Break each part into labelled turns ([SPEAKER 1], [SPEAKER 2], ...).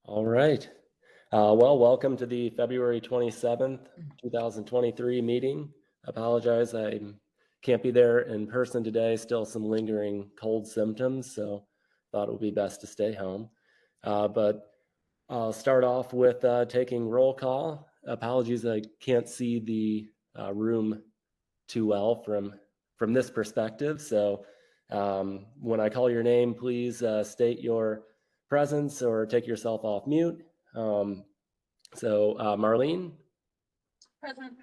[SPEAKER 1] All right. Well, welcome to the February 27th, 2023 meeting. Apologize, I can't be there in person today. Still some lingering cold symptoms, so thought it would be best to stay home. But I'll start off with taking roll call. Apologies, I can't see the room too well from this perspective. So when I call your name, please state your presence or take yourself off mute. Marlene?
[SPEAKER 2] Present.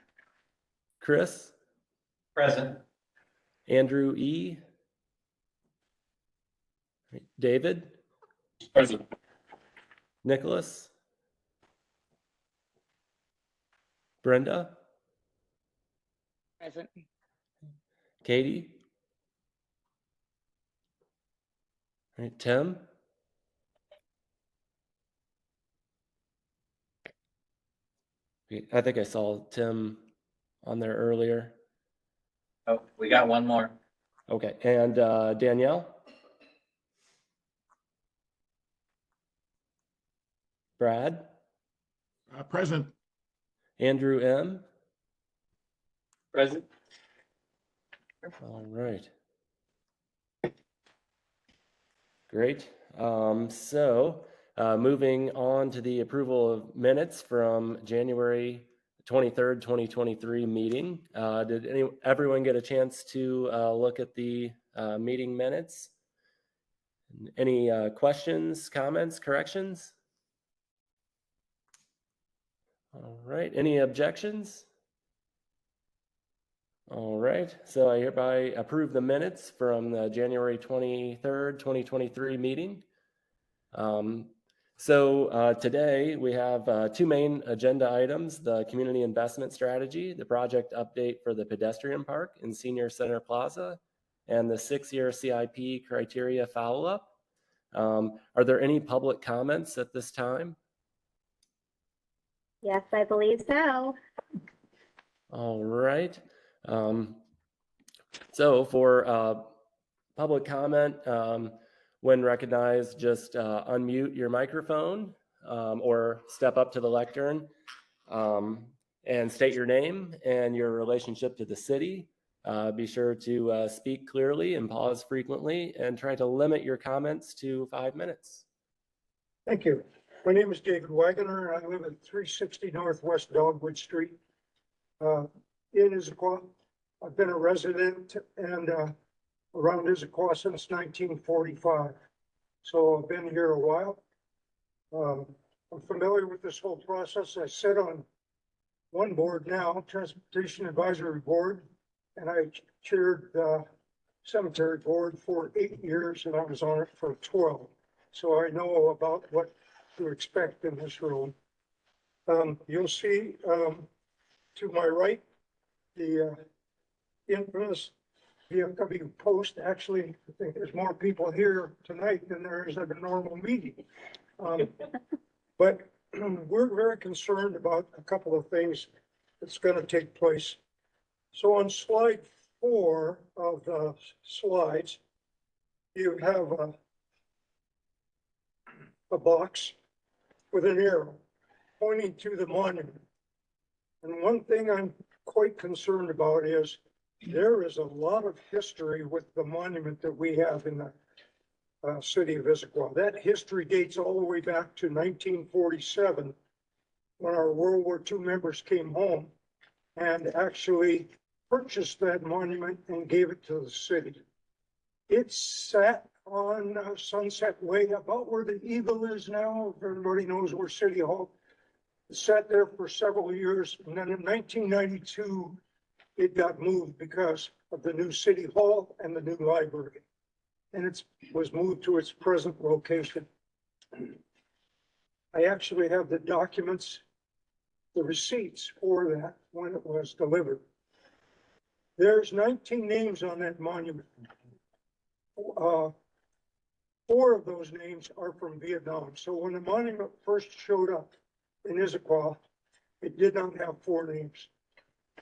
[SPEAKER 1] Chris?
[SPEAKER 3] Present.
[SPEAKER 1] Andrew E? David?
[SPEAKER 3] Present.
[SPEAKER 1] Nicholas? Brenda?
[SPEAKER 2] Present.
[SPEAKER 1] Katie? All right, Tim? I think I saw Tim on there earlier.
[SPEAKER 3] Oh, we got one more.
[SPEAKER 1] Okay, and Danielle? Brad?
[SPEAKER 4] Present.
[SPEAKER 1] Andrew M?
[SPEAKER 3] Present.
[SPEAKER 1] All right. Great. Moving on to the approval of minutes from January 23rd, 2023 meeting. Did everyone get a chance to look at the meeting minutes? Any questions, comments, corrections? All right. Any objections? All right. So I hereby approve the minutes from the January 23rd, 2023 meeting. Today we have two main agenda items: the community investment strategy, the project update for the pedestrian park in Senior Center Plaza, and the 6-year CIP criteria follow-up. Are there any public comments at this time?
[SPEAKER 5] Yes, I believe so.
[SPEAKER 1] All right. For public comment, when recognized, just unmute your microphone or step up to the lectern and state your name and your relationship to the city. Be sure to speak clearly and pause frequently, and try to limit your comments to 5 minutes.
[SPEAKER 6] Thank you. My name is David Wagoner. I live at 360 Northwest Dogwood Street in Issaquah. I've been a resident and around Issaquah since 1945. So I've been here a while. I'm familiar with this whole process. I sit on one board now, Transportation Advisory Board, and I chaired the Cemetery Board for 8 years, and I was on it for 12. So I know about what to expect in this room. You'll see to my right, the infamous VFW post. Actually, I think there's more people here tonight than there is at a normal meeting. But we're very concerned about a couple of things that's going to take place. So on slide 4 of the slides, you have a box with an arrow pointing to the monument. And one thing I'm quite concerned about is there is a lot of history with the monument that we have in the city of Issaquah. That history dates all the way back to 1947, when our World War II members came home and actually purchased that monument and gave it to the city. It sat on Sunset Way, about where the Eagle is now. Everybody knows where City Hall. It sat there for several years, and then in 1992, it got moved because of the new City Hall and the new library. And it was moved to its present location. I actually have the documents, the receipts for that when it was delivered. There's 19 names on that monument. 4 of those names are from Vietnam. So when the monument first showed up in Issaquah, it did not have 4 names.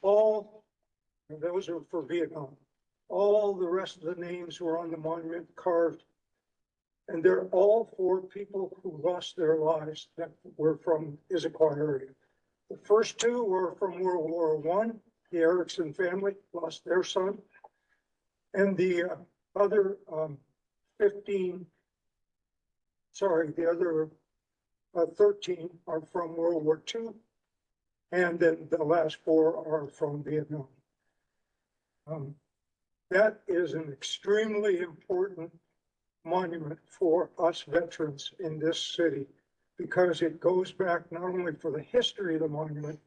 [SPEAKER 6] All those are for Vietnam. All the rest of the names were on the monument carved And they're all for people who lost their lives that were from Issaquah area. The first two were from World War I. The Erickson family lost their son. And the other 13 are from World War II. And then the last 4 are from Vietnam. That is an extremely important monument for us veterans in this city, because it goes back not only for the history of the monument,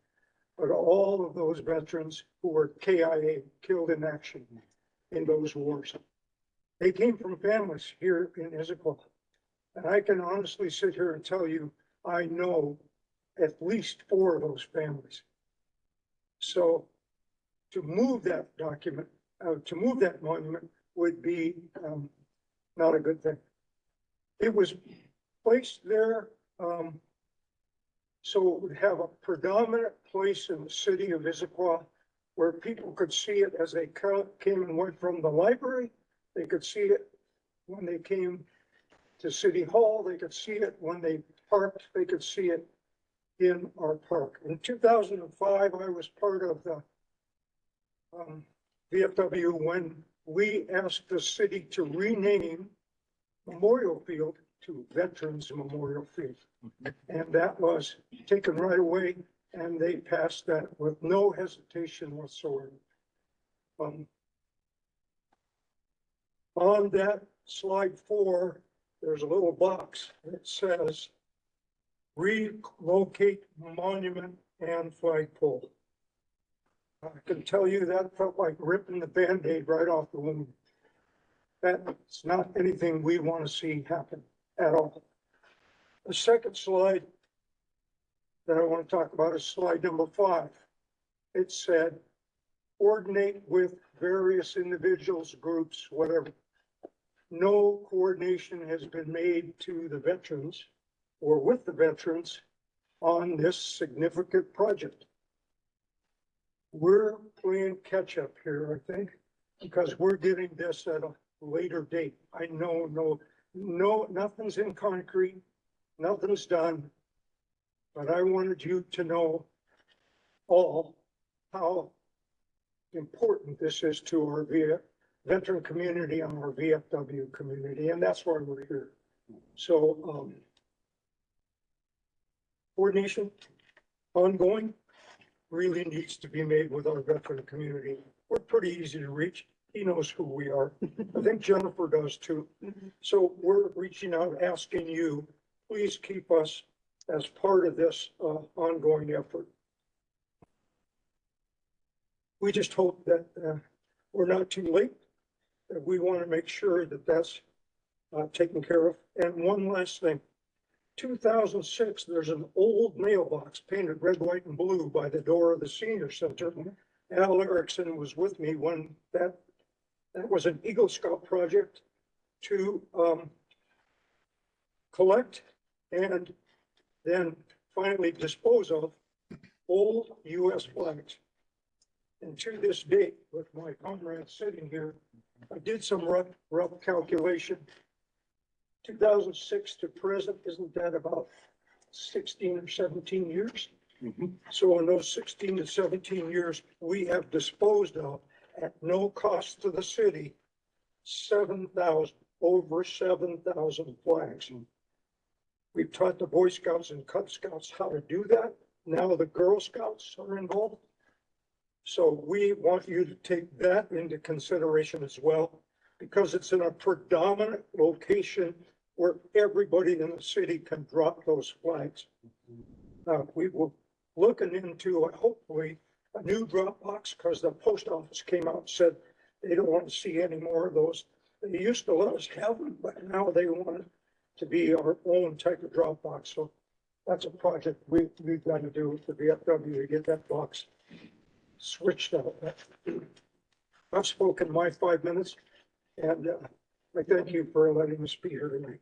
[SPEAKER 6] but all of those veterans who were KIA, killed in action in those wars. They came from families here in Issaquah. And I can honestly sit here and tell you, I know at least 4 of those families. So to move that monument would be not a good thing. It was placed there so it would have a predominant place in the city of Issaquah where people could see it as they came and went from the library. They could see it when they came to City Hall. They could see it when they parked. They could see it in our park. In 2005, I was part of the VFW when we asked the city to rename Memorial Field to Veterans Memorial Field. And that was taken right away, and they passed that with no hesitation whatsoever. On that slide 4, there's a little box that says relocate monument and flagpole. I can tell you that felt like ripping the Band-Aid right off the wound. That's not anything we want to see happen at all. The second slide that I want to talk about is slide number 5. It said, coordinate with various individuals, groups, whatever. No coordination has been made to the veterans or with the veterans on this significant project. We're playing catch up here, I think, because we're getting this at a later date. I know, nothing's in concrete, nothing's done, but I wanted you to know all how important this is to our veteran community and our VFW community, and that's why we're here. So, coordination, ongoing, really needs to be made with our veteran community. We're pretty easy to reach. He knows who we are. I think Jennifer does too. So we're reaching out, asking you, please keep us as part of this ongoing effort. We just hope that we're not too late. That we want to make sure that that's taken care of. And one last thing. 2006, there's an old mailbox painted red, white, and blue by the door of the senior center. Al Erickson was with me when that was an Eagle Scout project to collect and then finally dispose of old U.S. flags. And to this date, with my comrades sitting here, I did some rough calculation. 2006 to present, isn't that about 16 or 17 years? So in those 16 to 17 years, we have disposed of at no cost to the city, over 7,000 flags. We've taught the Boy Scouts and Cub Scouts how to do that. Now the Girl Scouts are involved. So we want you to take that into consideration as well, because it's in a predominant location where everybody in the city can drop those flags. We will looking into hopefully a new drop box, because the post office came out and said they don't want to see any more of those. They used to let us have them, but now they want it to be our own type of drop box. So that's a project we've got to do with the VFW to get that box switched out. I've spoken my 5 minutes, and I thank you for letting me speak here tonight.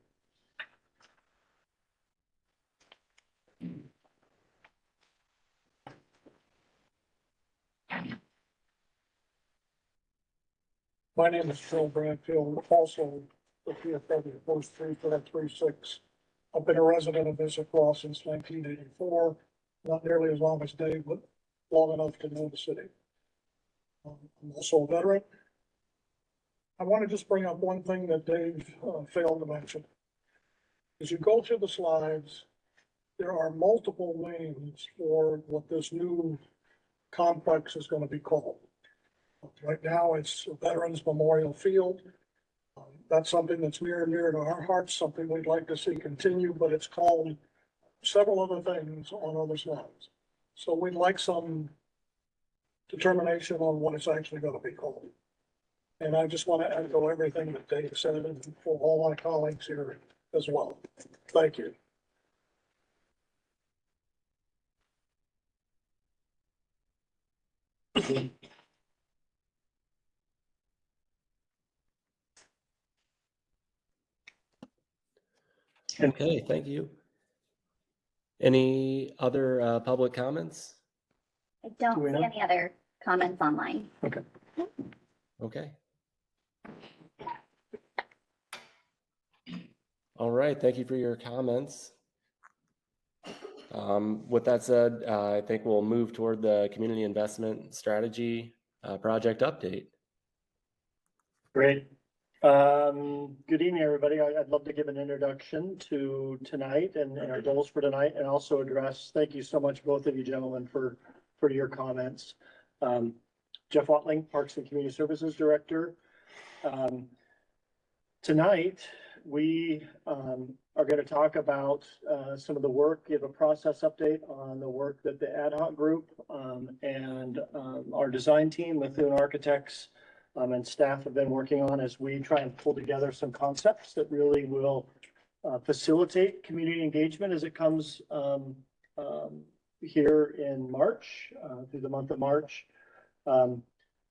[SPEAKER 2] My name is Phil Bradfield, also
[SPEAKER 6] the PFW post 3.36. I've been a resident of Issaquah since 1984, not nearly as long as Dave, but long enough to know the city. I'm also a veteran. I want to just bring up one thing that Dave failed to mention. As you go through the slides, there are multiple names for what this new complex is going to be called. Right now, it's Veterans Memorial Field. That's something that's near and dear to our hearts, something we'd like to see continue, but it's called several other things on other slides. So we'd like some determination on what it's actually going to be called. And I just want to echo everything that Dave said, and for all my colleagues here as well. Thank you.
[SPEAKER 1] Okay, thank you. Any other public comments?
[SPEAKER 2] I don't
[SPEAKER 6] we
[SPEAKER 2] see
[SPEAKER 6] know?
[SPEAKER 2] any other comments online.
[SPEAKER 1] Okay. All right, thank you for your comments. With that said, I think we'll move toward the community investment strategy project update.
[SPEAKER 5] Great. Good evening, everybody. I'd love to give an introduction to tonight and our goals for tonight, and also address, thank you so much, both of you gentlemen, for your comments. Jeff Watling, Parks and Community Services Director. Tonight, we are going to talk about some of the work, give a process update on the work that the ad hoc group and our design team, Methuen Architects, and staff have been working on as we try and pull together some concepts that really will facilitate community engagement as it comes here in March, through the month of March.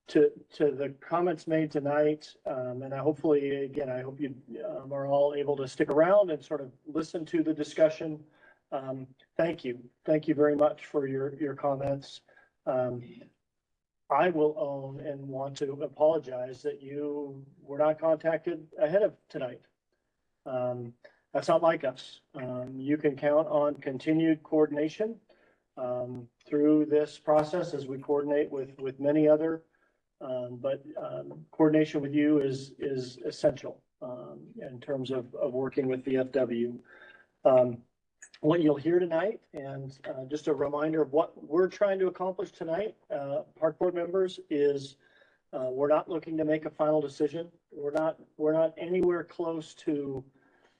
[SPEAKER 5] To the comments made tonight, and I hopefully, again, I hope you are all able to stick around and sort of listen to the discussion. Thank you. Thank you very much for your comments. I will own and want to apologize that you were not contacted ahead of tonight. That's not like us. You can count on continued coordination through this process as we coordinate with many other, but coordination with you is essential in terms of working with VFW. What you'll hear tonight, and just a reminder of what we're trying to accomplish tonight, Park Board members, is we're not looking to make a final decision. We're not anywhere close to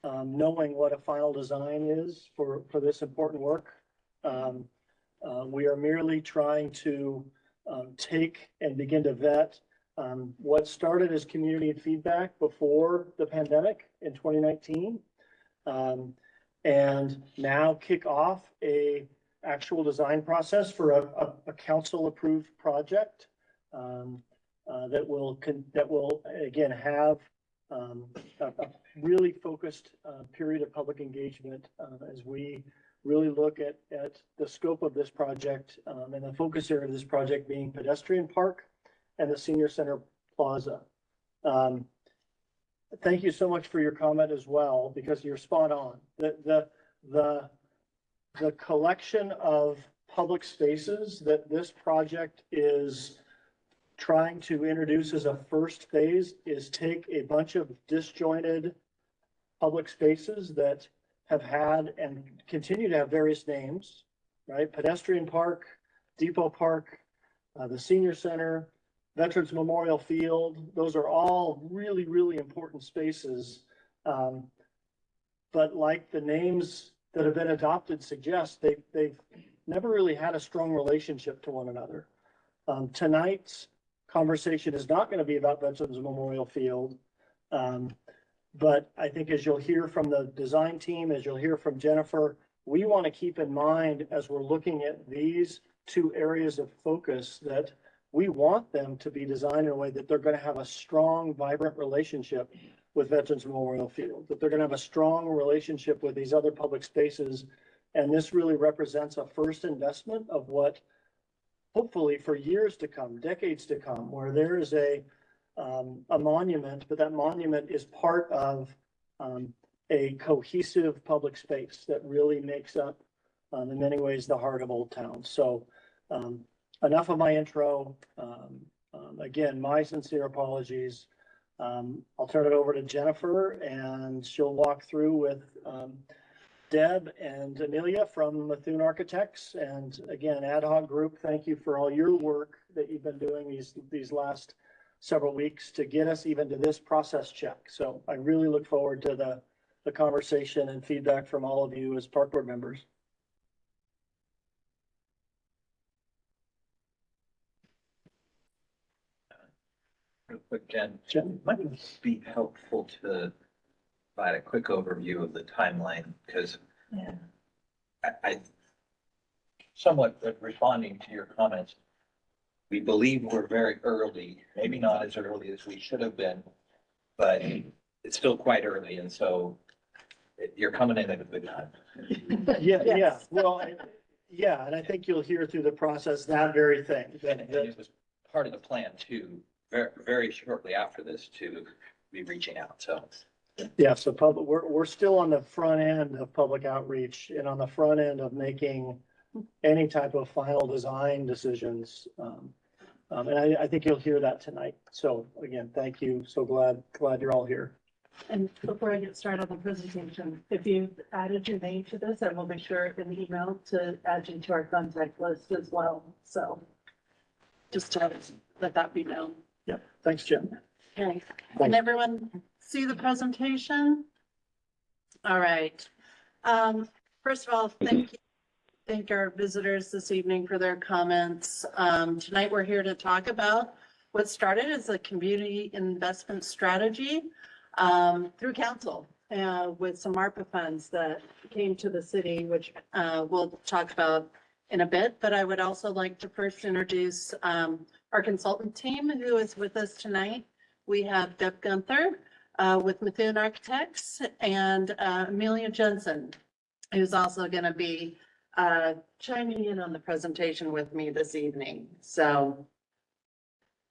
[SPEAKER 5] knowing what a final design is for this important work. We are merely trying to take and begin to vet what started as community feedback before the pandemic in 2019. And now kick off a actual design process for a council approved project that will again have a really focused period of public engagement as we really look at the scope of this project and the focus area of this project being Pedestrian Park and the Senior Center Plaza. Thank you so much for your comment as well, because you're spot on. The collection of public spaces that this project is trying to introduce as a first phase is take a bunch of disjointed public spaces that have had and continue to have various names, right? Pedestrian Park, Depot Park, the Senior Center, Veterans Memorial Field. Those are all really, really important spaces. But like the names that have been adopted suggest, they've never really had a strong relationship to one another. Tonight's conversation is not going to be about Veterans Memorial Field. But I think as you'll hear from the design team, as you'll hear from Jennifer, we want to keep in mind as we're looking at these two areas of focus that we want them to be designed in a way that they're going to have a strong, vibrant relationship with Veterans Memorial Field, that they're going to have a strong relationship with these other public spaces. And this really represents a first investment of what hopefully for years to come, decades to come, where there is a a monument, but that monument is part of a cohesive public space that really makes up, in many ways, the heart of Old Town. So enough of my intro. Again, my sincere apologies. I'll turn it over to Jennifer and she'll walk through with Deb and Amelia from Methuen Architects. And again, ad hoc group, thank you for all your work that you've been doing these last several weeks to get us even to this process check. So I really look forward to the conversation and feedback from all of you as park board members.
[SPEAKER 3] Real quick, Jen,
[SPEAKER 5] Jen?
[SPEAKER 3] might it be helpful to provide a quick overview of the timeline, because I somewhat responding to your comments, we believe we're very early, maybe not as early as we should have been, but it's still quite early, and so you're coming in at a good time.
[SPEAKER 5] Yeah. Well, yeah, and I think you'll hear through the process that very thing.
[SPEAKER 3] And it was part of the plan too, very, very shortly after this to be reaching out, so.
[SPEAKER 5] Yeah, so we're still on the front end of public outreach and on the front end of making any type of final design decisions. And I think you'll hear that tonight. So again, thank you. So glad you're all here.
[SPEAKER 7] And before I get started on the presentation, if you've added your name to this, I will make sure in the email to add you to our contact list as well. So just to let that be known.
[SPEAKER 5] Yep. Thanks, Jim.
[SPEAKER 7] Okay. Can everyone see the presentation? All right. First of all, thank our visitors this evening for their comments. Tonight we're here to talk about what started as a community investment strategy through council with some ARPA funds that came to the city, which we'll talk about in a bit. But I would also like to first introduce our consultant team who is with us tonight. We have Deb Gunther with Methuen Architects and Amelia Jensen, who's also going to be chiming in on the presentation with me this evening. So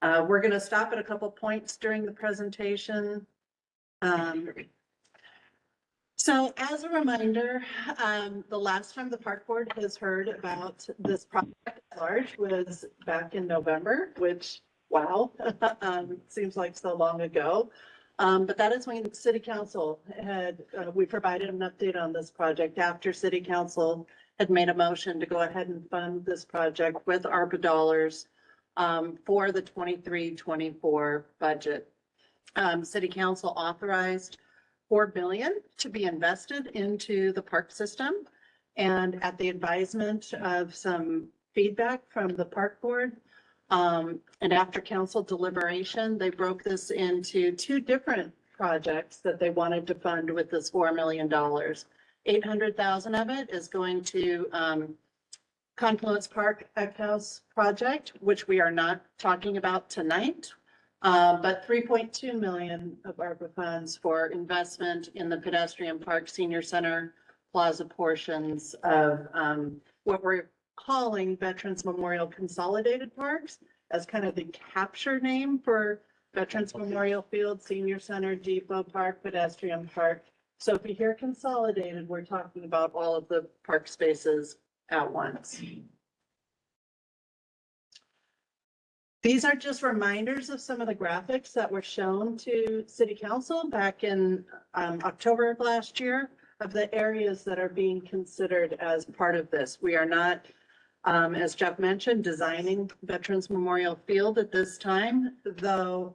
[SPEAKER 7] we're going to stop at a couple points during the presentation. So as a reminder, the last time the park board has heard about this project at large was back in November, which, wow, seems like so long ago. But that is when city council had, we provided an update on this project after city council had made a motion to go ahead and fund this project with ARPA dollars for the 23-24 budget. City council authorized $4 billion to be invested into the park system. And at the advisement of some feedback from the park board, and after council deliberation, they broke this into two different projects that they wanted to fund with this $4 million. 800,000 of it is going to Confluence Park Eck House project, which we are not talking about tonight. But 3.2 million of ARPA funds for investment in the Pedestrian Park Senior Center Plaza portions of what we're calling Veterans Memorial Consolidated Parks as kind of the capture name for Veterans Memorial Field, Senior Center, Depot Park, Pedestrian Park. So if you hear consolidated, we're talking about all of the park spaces at once. These are just reminders of some of the graphics that were shown to City Council back in October of last year of the areas that are being considered as part of this. We are not, as Jeff mentioned, designing Veterans Memorial Field at this time, though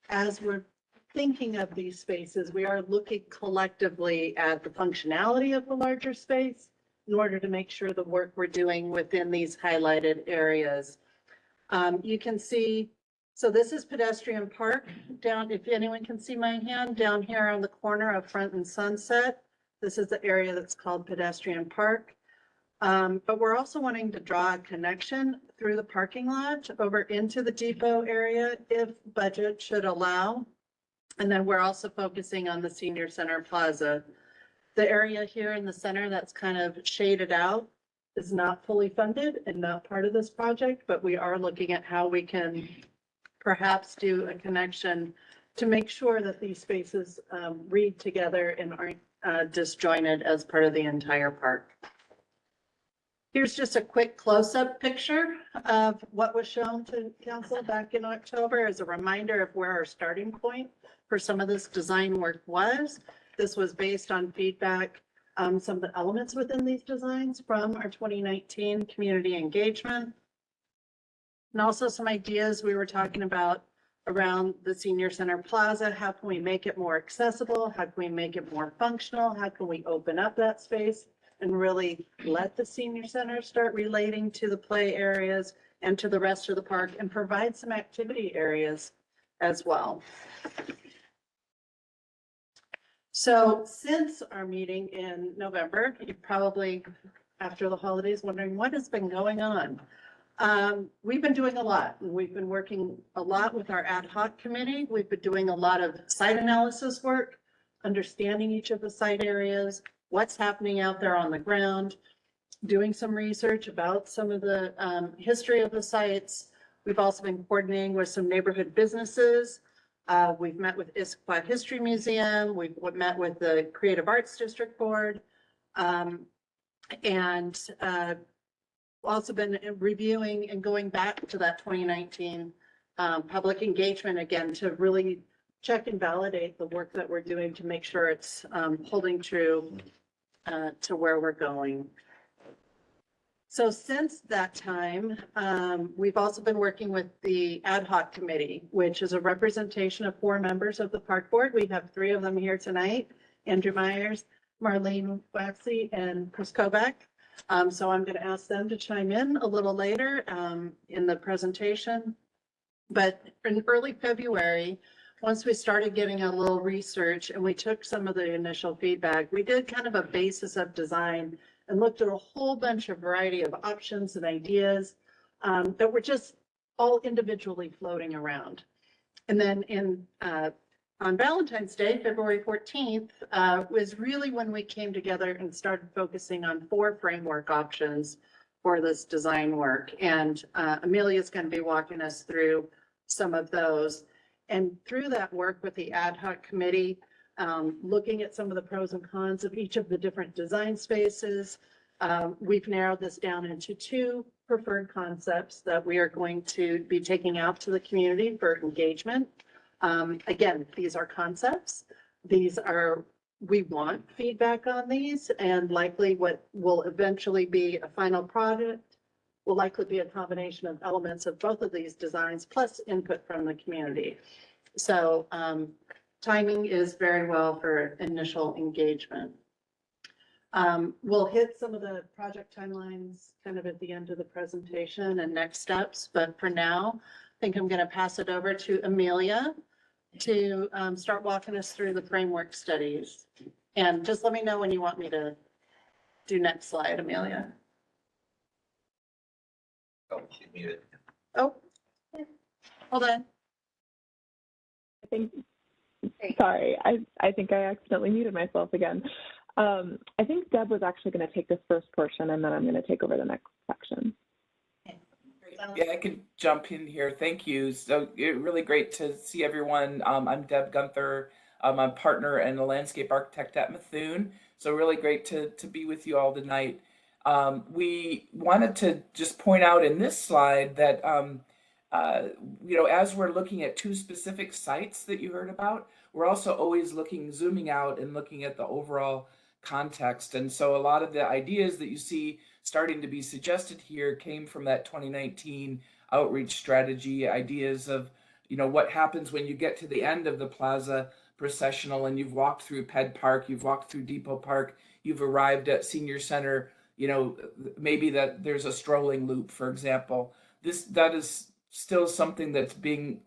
[SPEAKER 7] as we're thinking of these spaces, we are looking collectively at the functionality of the larger space in order to make sure the work we're doing within these highlighted areas. You can see, so this is Pedestrian Park down, if anyone can see my hand, down here on the corner of Front and Sunset. This is the area that's called Pedestrian Park. But we're also wanting to draw a connection through the parking lot over into the depot area if budget should allow. And then we're also focusing on the Senior Center Plaza. The area here in the center that's kind of shaded out is not fully funded and not part of this project, but we are looking at how we can perhaps do a connection to make sure that these spaces read together and aren't disjointed as part of the entire park. Here's just a quick close-up picture of what was shown to council back in October as a reminder of where our starting point for some of this design work was. This was based on feedback, some of the elements within these designs from our 2019 community engagement. And also some ideas we were talking about around the Senior Center Plaza. How can we make it more accessible? How can we make it more functional? How can we open up that space and really let the senior center start relating to the play areas and to the rest of the park and provide some activity areas as well. So since our meeting in November, you're probably after the holidays wondering what has been going on. We've been doing a lot. We've been working a lot with our ad hoc committee. We've been doing a lot of site analysis work, understanding each of the site areas, what's happening out there on the ground, doing some research about some of the history of the sites. We've also been coordinating with some neighborhood businesses. We've met with Issaquah History Museum. We've met with the Creative Arts District Board. And also been reviewing and going back to that 2019 public engagement again to really check and validate the work that we're doing to make sure it's holding true to where we're going. So since that time, we've also been working with the ad hoc committee, which is a representation of 4 members of the park board. We have 3 of them here tonight: Andrew Myers, Marlene Waxy, and Chris Kovac. So I'm going to ask them to chime in a little later in the presentation. But in early February, once we started getting a little research and we took some of the initial feedback, we did kind of a basis of design and looked at a whole bunch of variety of options and ideas that were just all individually floating around. And then on Valentine's Day, February 14th, was really when we came together and started focusing on 4 framework options for this design work. And Amelia's going to be walking us through some of those. And through that work with the ad hoc committee, looking at some of the pros and cons of each of the different design spaces, we've narrowed this down into 2 preferred concepts that we are going to be taking out to the community for engagement. Again, these are concepts. We want feedback on these, and likely what will eventually be a final product will likely be a combination of elements of both of these designs plus input from the community. So timing is very well for initial engagement. We'll hit some of the project timelines kind of at the end of the presentation and next steps, but for now, I think I'm going to pass it over to Amelia to start walking us through the framework studies. And just let me know when you want me to do next slide, Amelia.
[SPEAKER 3] Oh, you muted.
[SPEAKER 7] Oh, hold on.
[SPEAKER 8] I think, sorry, I think I accidentally muted myself again. I think Deb was actually going to take this first portion, and then I'm going to take over the next section.
[SPEAKER 9] Yeah, I can jump in here. Thank you. So really great to see everyone. I'm Deb Gunther. I'm a partner and a landscape architect at Methuen. So really great to be with you all tonight. We wanted to just point out in this slide that, as we're looking at 2 specific sites that you heard about, we're also always zooming out and looking at the overall context. And so a lot of the ideas that you see starting to be suggested here came from that 2019 outreach strategy, ideas of, what happens when you get to the end of the Plaza processional and you've walked through Ped Park, you've walked through Depot Park, you've arrived at Senior Center, maybe that there's a strolling loop, for example. That is still something that's being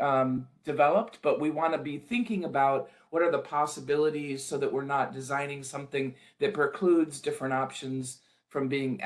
[SPEAKER 9] developed, but we want to be thinking about what are the possibilities so that we're not designing something that precludes different options from being,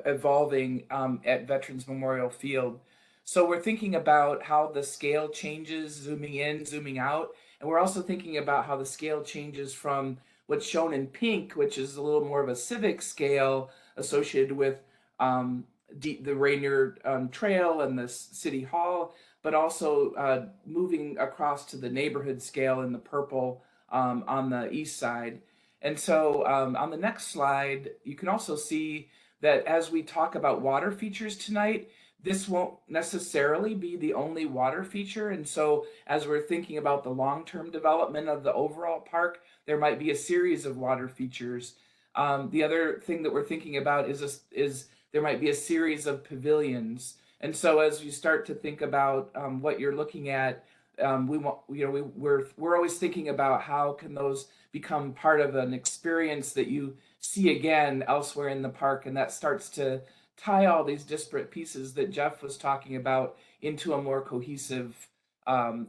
[SPEAKER 9] evolving at Veterans Memorial Field. So we're thinking about how the scale changes, zooming in, zooming out, and we're also thinking about how the scale changes from what's shown in pink, which is a little more of a civic scale associated with the Rainier Trail and the City Hall, but also moving across to the neighborhood scale in the purple on the east side. And so on the next slide, you can also see that as we talk about water features tonight, this won't necessarily be the only water feature. And so as we're thinking about the long-term development of the overall park, there might be a series of water features. The other thing that we're thinking about is there might be a series of pavilions. And so as you start to think about what you're looking at, we're always thinking about how can those become part of an experience that you see again elsewhere in the park, and that starts to tie all these disparate pieces that Jeff was talking about into a more cohesive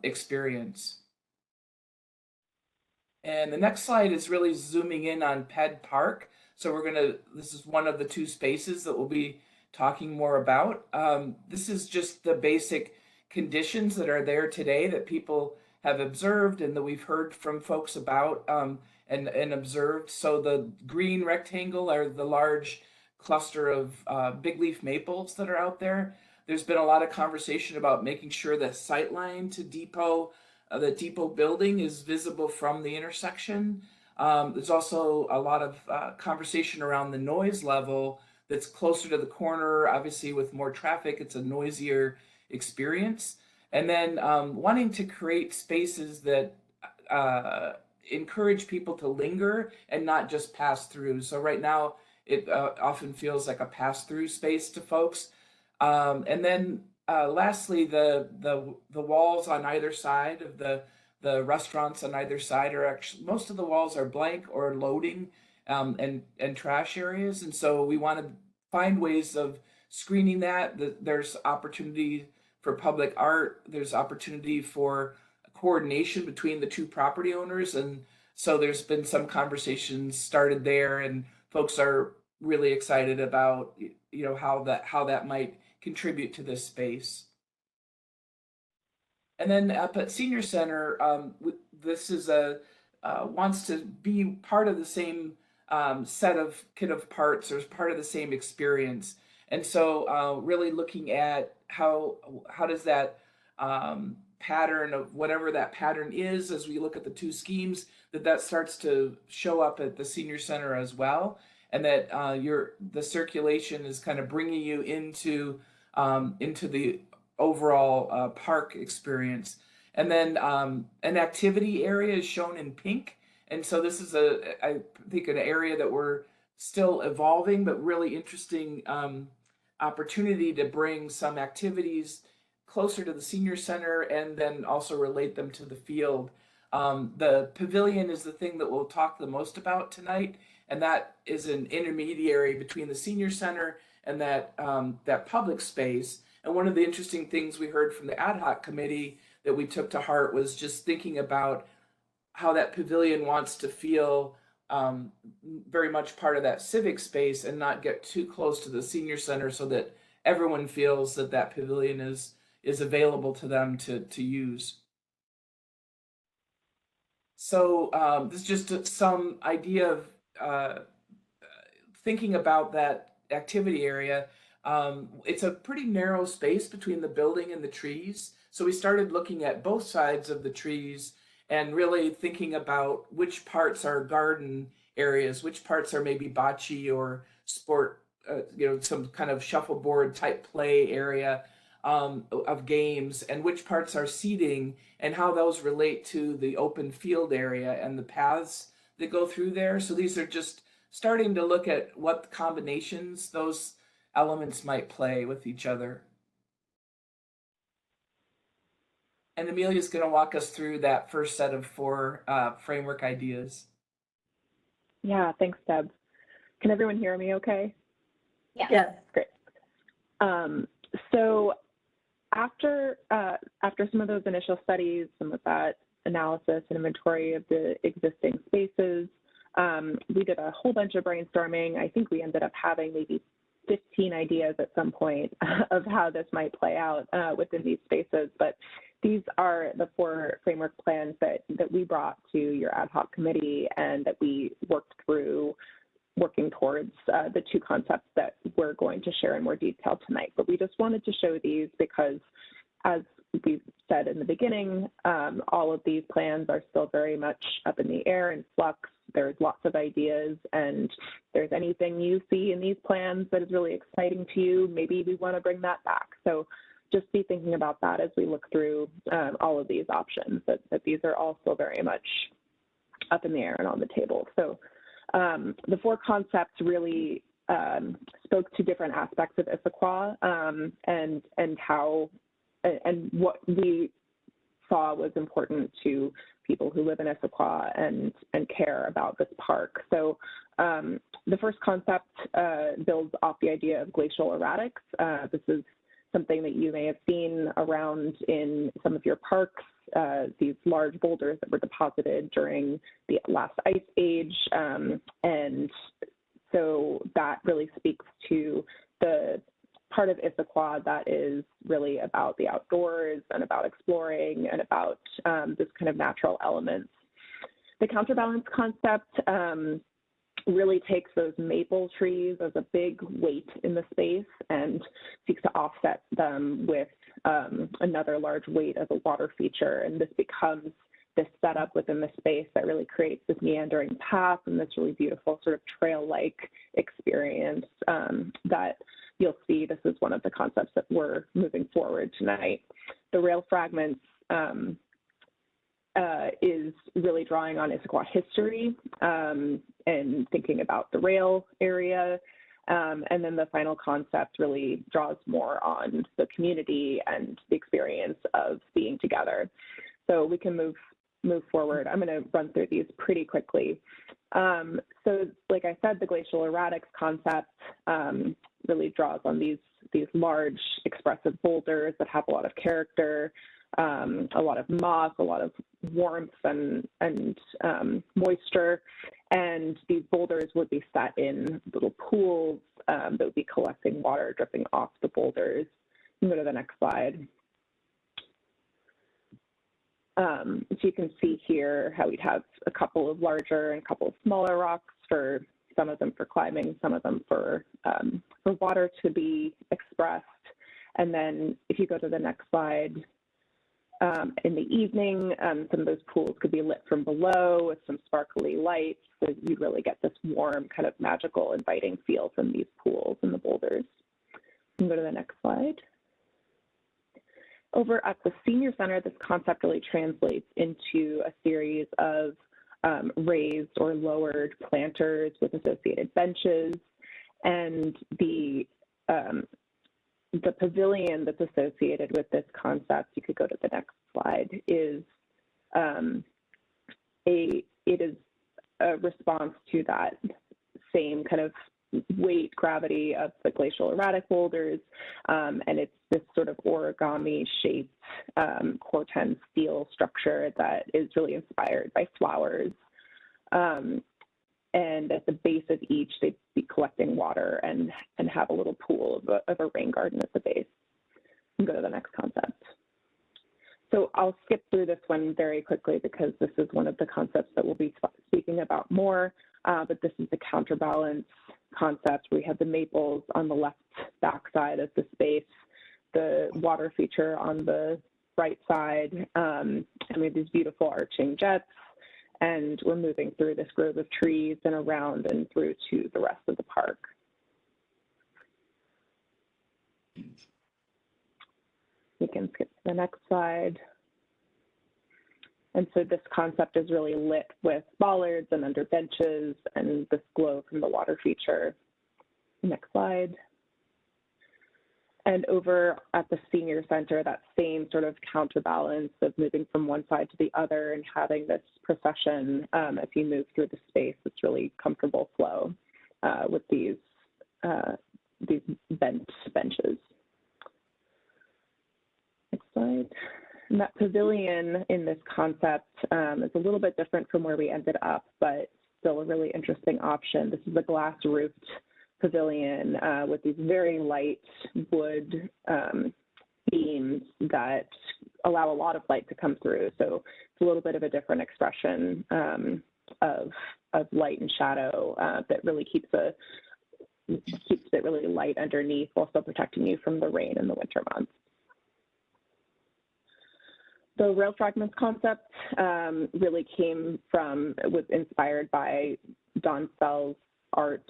[SPEAKER 9] experience. And the next slide is really zooming in on Ped Park. So this is one of the two spaces that we'll be talking more about. This is just the basic conditions that are there today that people have observed and that we've heard from folks about and observed. So the green rectangle are the large cluster of big leaf maples that are out there. There's been a lot of conversation about making sure that sightline to the depot building is visible from the intersection. There's also a lot of conversation around the noise level that's closer to the corner. Obviously, with more traffic, it's a noisier experience. And then wanting to create spaces that encourage people to linger and not just pass through. So right now, it often feels like a pass-through space to folks. And then lastly, the walls on either side of the restaurants on either side are actually, most of the walls are blank or loading and trash areas. And so we want to find ways of screening that. There's opportunity for public art. There's opportunity for coordination between the two property owners. And so there's been some conversations started there, and folks are really excited about how that might contribute to this space. And then up at Senior Center, this is wants to be part of the same set of parts, or part of the same experience. And so really looking at how does that pattern of whatever that pattern is, as we look at the two schemes, that starts to show up at the Senior Center as well, and that the circulation is kind of bringing you into the overall park experience. And then an activity area is shown in pink. And so this is I think an area that we're still evolving, but really interesting opportunity to bring some activities closer to the Senior Center and then also relate them to the field. The pavilion is the thing that we'll talk the most about tonight, and that is an intermediary between the Senior Center and that public space. And one of the interesting things we heard from the ad hoc committee that we took to heart was just thinking about how that pavilion wants to feel very much part of that civic space and not get too close to the Senior Center, so that everyone feels that pavilion is available to them to use. So this is just some idea of thinking about that activity area. It's a pretty narrow space between the building and the trees. So we started looking at both sides of the trees and really thinking about which parts are garden areas, which parts are maybe bocce or sport, some kind of shuffleboard type play area of games, and which parts are seating, and how those relate to the open field area and the paths that go through there. So these are just starting to look at what combinations those elements might play with each other. And Amelia's going to walk us through that first set of 4 framework ideas.
[SPEAKER 8] Yeah, thanks, Deb. Can everyone hear me okay?
[SPEAKER 2] Yeah.
[SPEAKER 7] Yes.
[SPEAKER 8] Great. So after some of those initial studies, some of that analysis and inventory of the existing spaces, we did a whole bunch of brainstorming. I think we ended up having maybe 15 ideas at some point of how this might play out within these spaces. But these are the 4 framework plans that we brought to your ad hoc committee and that we worked through, working towards the 2 concepts that we're going to share in more detail tonight. But we just wanted to show these because as we've said in the beginning, all of these plans are still very much up in the air and flux. There's lots of ideas, and if there's anything you see in these plans that is really exciting to you, maybe we want to bring that back. So just be thinking about that as we look through all of these options, that these are all still very much up in the air and on the table. So the 4 concepts really spoke to different aspects of Issaquah and how and what we saw was important to people who live in Issaquah and care about this park. So the first concept builds off the idea of glacial erratics. This is something that you may have seen around in some of your parks, these large boulders that were deposited during the last ice age. And so that really speaks to the part of Issaquah that is really about the outdoors and about exploring and about this kind of natural elements. The counterbalance concept really takes those maple trees as a big weight in the space and seeks to offset them with another large weight as a water feature. And this becomes this setup within the space that really creates this meandering path and this really beautiful sort of trail-like experience that you'll see. This is one of the concepts that we're moving forward tonight. The rail fragments is really drawing on Issaquah history and thinking about the rail area. And then the final concept really draws more on the community and the experience of being together. So we can move forward. I'm going to run through these pretty quickly. So like I said, the glacial erratics concept really draws on these large expressive boulders that have a lot of character, a lot of moss, a lot of warmth and moisture. And these boulders would be set in little pools that would be collecting water dripping off the boulders. You can go to the next slide. So you can see here how we'd have a couple of larger and a couple of smaller rocks, for some of them for climbing, some of them for water to be expressed. And then if you go to the next slide, in the evening, some of those pools could be lit from below with some sparkly lights. So you really get this warm, kind of magical, inviting feel from these pools and the boulders. You can go to the next slide. Over at the Senior Center, this concept really translates into a series of raised or lowered planters with associated benches. And the pavilion that's associated with this concept, you could go to the next slide, is it is a response to that same kind of weight, gravity of the glacial erratic boulders, and it's this sort of origami shaped corten steel structure that is really inspired by flowers. And at the base of each, they'd be collecting water and have a little pool of a rain garden at the base. And go to the next concept. So I'll skip through this one very quickly because this is one of the concepts that we'll be speaking about more, but this is the counterbalance concept. We have the maples on the left backside of the space, the water feature on the right side, and we have these beautiful arching jets. And we're moving through this grove of trees and around and through to the rest of the park. We can skip to the next slide. And so this concept is really lit with bollards and under benches and this glow from the water feature. Next slide. And over at the Senior Center, that same sort of counterbalance of moving from one side to the other and having this procession as you move through the space, it's really comfortable flow with these bent benches. Next slide. And that pavilion in this concept is a little bit different from where we ended up, but still a really interesting option. This is a glass roofed pavilion with these very light wood beams that allow a lot of light to come through. So it's a little bit of a different expression of light and shadow that really keeps it really light underneath while still protecting you from the rain in the winter months. the rail fragments concept really was inspired by Don Fell's art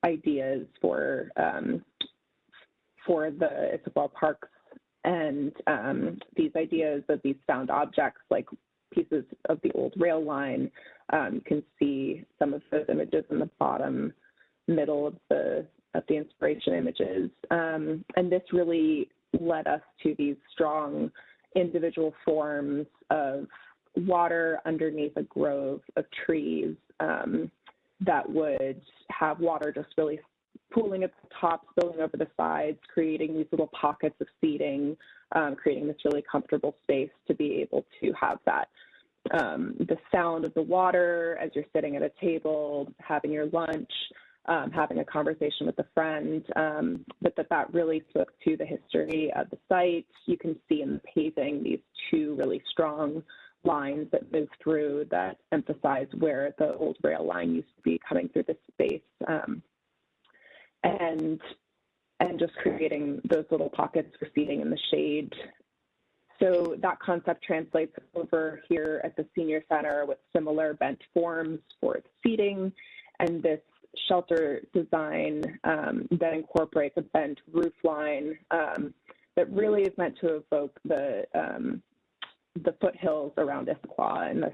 [SPEAKER 8] ideas for the Issaquah parks, and these ideas of these found objects like pieces of the old rail line. You can see some of those images in the bottom middle of the inspiration images, and this really led us to these strong individual forms of water underneath a grove of trees that would have water just really pooling at the top, spilling over the sides, creating these little pockets of seating, creating this really comfortable space to be able to have that. The sound of the water as you're sitting at a table, having your lunch, having a conversation with a friend, but that really spoke to the history of the site. You can see in the paving these two really strong lines that move through that emphasize where the old rail line used to be coming through this space, and just creating those little pockets for seating in the shade. So that concept translates over here at the Senior Center with similar bent forms for its seating, and this shelter design that incorporates a bent roof line that really is meant to evoke the foothills around Issaquah and the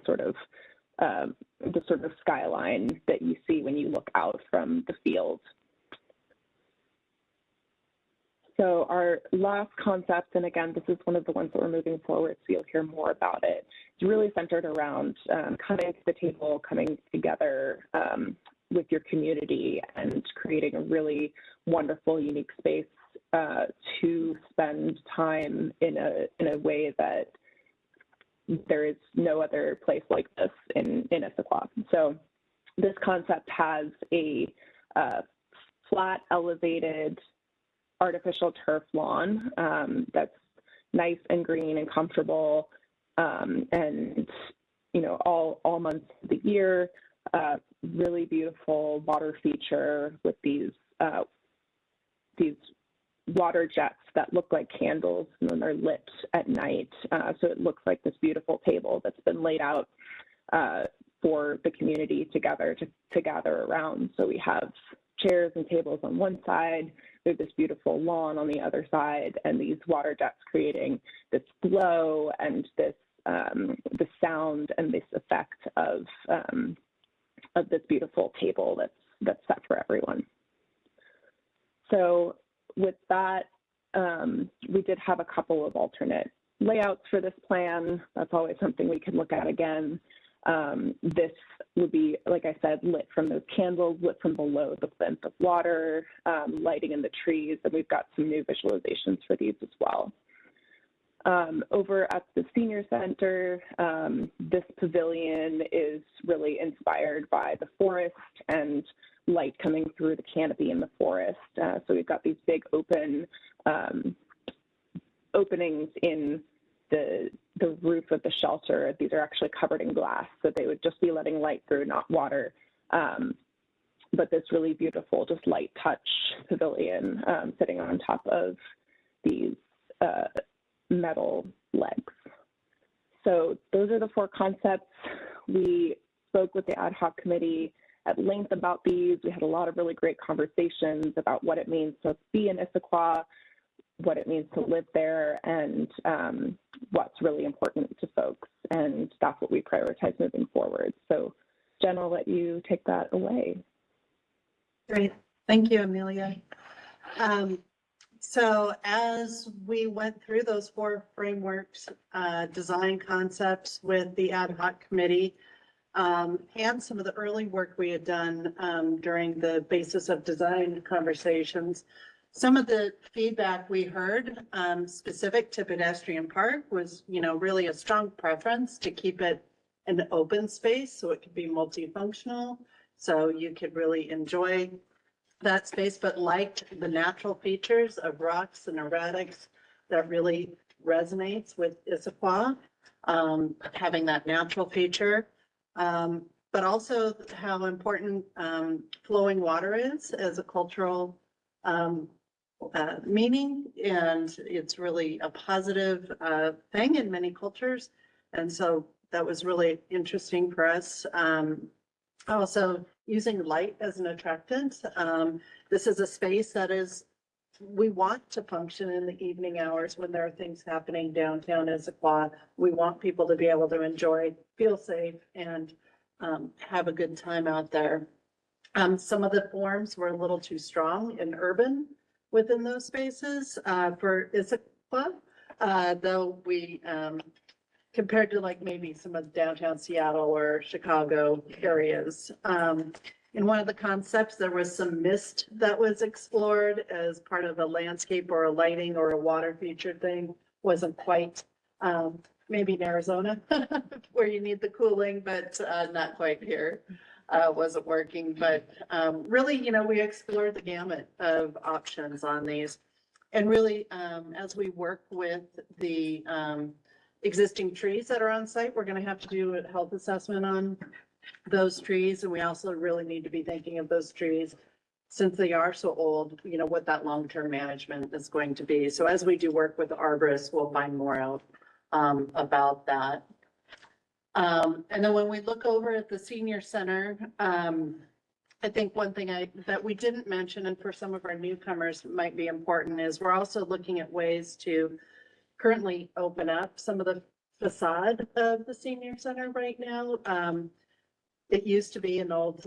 [SPEAKER 8] sort of skyline that you see when you look out from the field. So our last concept, and again, this is one of the ones that we're moving forward, so you'll hear more about it. It's really centered around coming to the table, coming together with your community and creating a really wonderful, unique space to spend time in a way that there is no other place like this in Issaquah. So this concept has a flat, elevated, artificial turf lawn that's nice and green and comfortable, and all months of the year. Really beautiful water feature with these water jets that look like candles and then they're lit at night. So it looks like this beautiful table that's been laid out for the community to gather around. So we have chairs and tables on one side, there's this beautiful lawn on the other side, and these water jets creating this glow and this the sound and this effect of this beautiful table that's set for everyone. So with that, we did have a couple of alternate layouts for this plan. That's always something we can look at again. This would be, like I said, lit from those candles, lit from below the plinth of water, lighting in the trees, and we've got some new visualizations for these as well. Over at the Senior Center, this pavilion is really inspired by the forest and light coming through the canopy in the forest. So we've got these big open openings in the roof of the shelter. These are actually covered in glass, so they would just be letting light through, not water. But this really beautiful, just light touch pavilion sitting on top of these metal legs. So those are the four concepts. We spoke with the ad hoc committee at length about these. We had a lot of really great conversations about what it means to be in Issaquah, what it means to live there, and what's really important to folks. And that's what we prioritize moving forward. So Jen, I'll let you take that away.
[SPEAKER 7] Great. Thank you, Amelia. So as we went through those four frameworks, design concepts with the ad hoc committee, and some of the early work we had done during the basis of design conversations, some of the feedback we heard specific to Pedestrian Park was, really a strong preference to keep it an open space so it could be multifunctional, so you could really enjoy that space, but liked the natural features of rocks and erratics that really resonates with Issaquah, having that natural feature, but also how important flowing water is as a cultural meaning, and it's really a positive thing in many cultures. And so that was really interesting for us. Also using light as an attractant. This is a space that we want to function in the evening hours when there are things happening downtown Issaquah. We want people to be able to enjoy, feel safe, and have a good time out there. Some of the forms were a little too strong and urban within those spaces for Issaquah, though we compared to like maybe some of downtown Seattle or Chicago areas. In one of the concepts, there was some mist that was explored as part of a landscape or a lighting or a water feature thing. Wasn't quite, maybe in Arizona where you need the cooling, but not quite here. Wasn't working, but really, we explored the gamut of options on these. And really, as we work with the existing trees that are on site, we're going to have to do a health assessment on those trees. And we also really need to be thinking of those trees, since they are so old, what that long-term management is going to be. So as we do work with the arborists, we'll find more out about that. And then when we look over at the senior center, I think one thing that we didn't mention, and for some of our newcomers might be important, is we're also looking at ways to currently open up some of the facade of the senior center right now. It used to be an old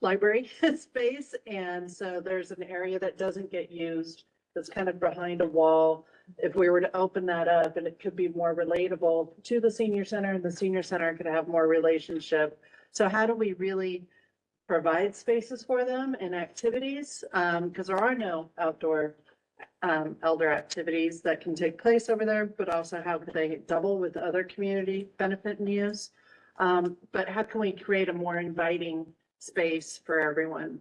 [SPEAKER 7] library space, and so there's an area that doesn't get used that's kind of behind a wall. If we were to open that up, and it could be more relatable to the senior center, and the senior center could have more relationship. So how do we really provide spaces for them and activities? Because there are no outdoor elder activities that can take place over there, but also how could they double with other community benefit and use? But how can we create a more inviting space for everyone?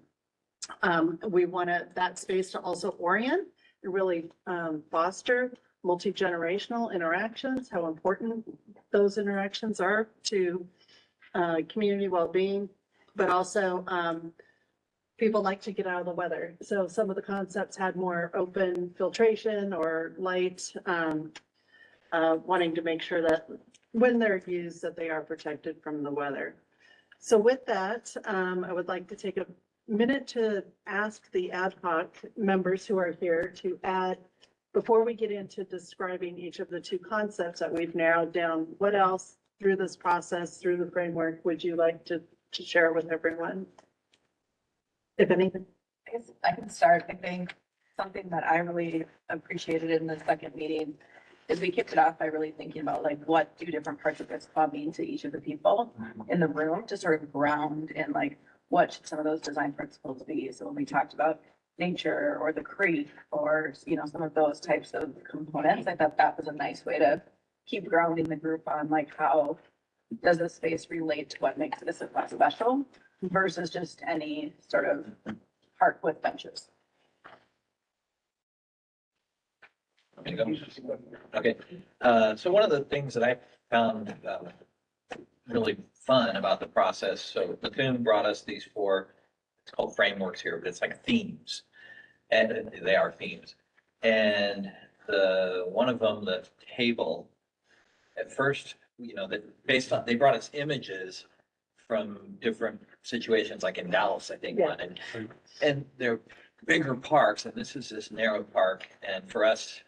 [SPEAKER 7] We want that space to also orient and really foster multi-generational interactions, how important those interactions are to community well-being, but also people like to get out of the weather. So some of the concepts had more open filtration or light, wanting to make sure that when they're used, that they are protected from the weather. So with that, I would like to take a minute to ask the ad hoc members who are here to add, before we get into describing each of the two concepts that we've narrowed down, what else through this process, through the framework, would you like to share with everyone? If anything.
[SPEAKER 10] I guess I can start. I think something that I really appreciated in the second meeting is we kicked it off by really thinking about like, what do different parts of this club mean to each of the people in the room, to sort of ground in like, what should some of those design principles be? So when we talked about nature or the creek or, some of those types of components, I thought that was a nice way to keep grounding the group on like, how does this space relate to what makes this a class special versus just any sort of park with benches.
[SPEAKER 3] Okay, so one of the things that I found really fun about the process, so Bethune brought us these 4, it's called frameworks here, but it's like themes, and they are themes. And one of them, the table, at first, that they brought us images from different situations, like in Dallas, I think,
[SPEAKER 7] Yeah.
[SPEAKER 3] and they're bigger parks, and this is this narrow park, and for us,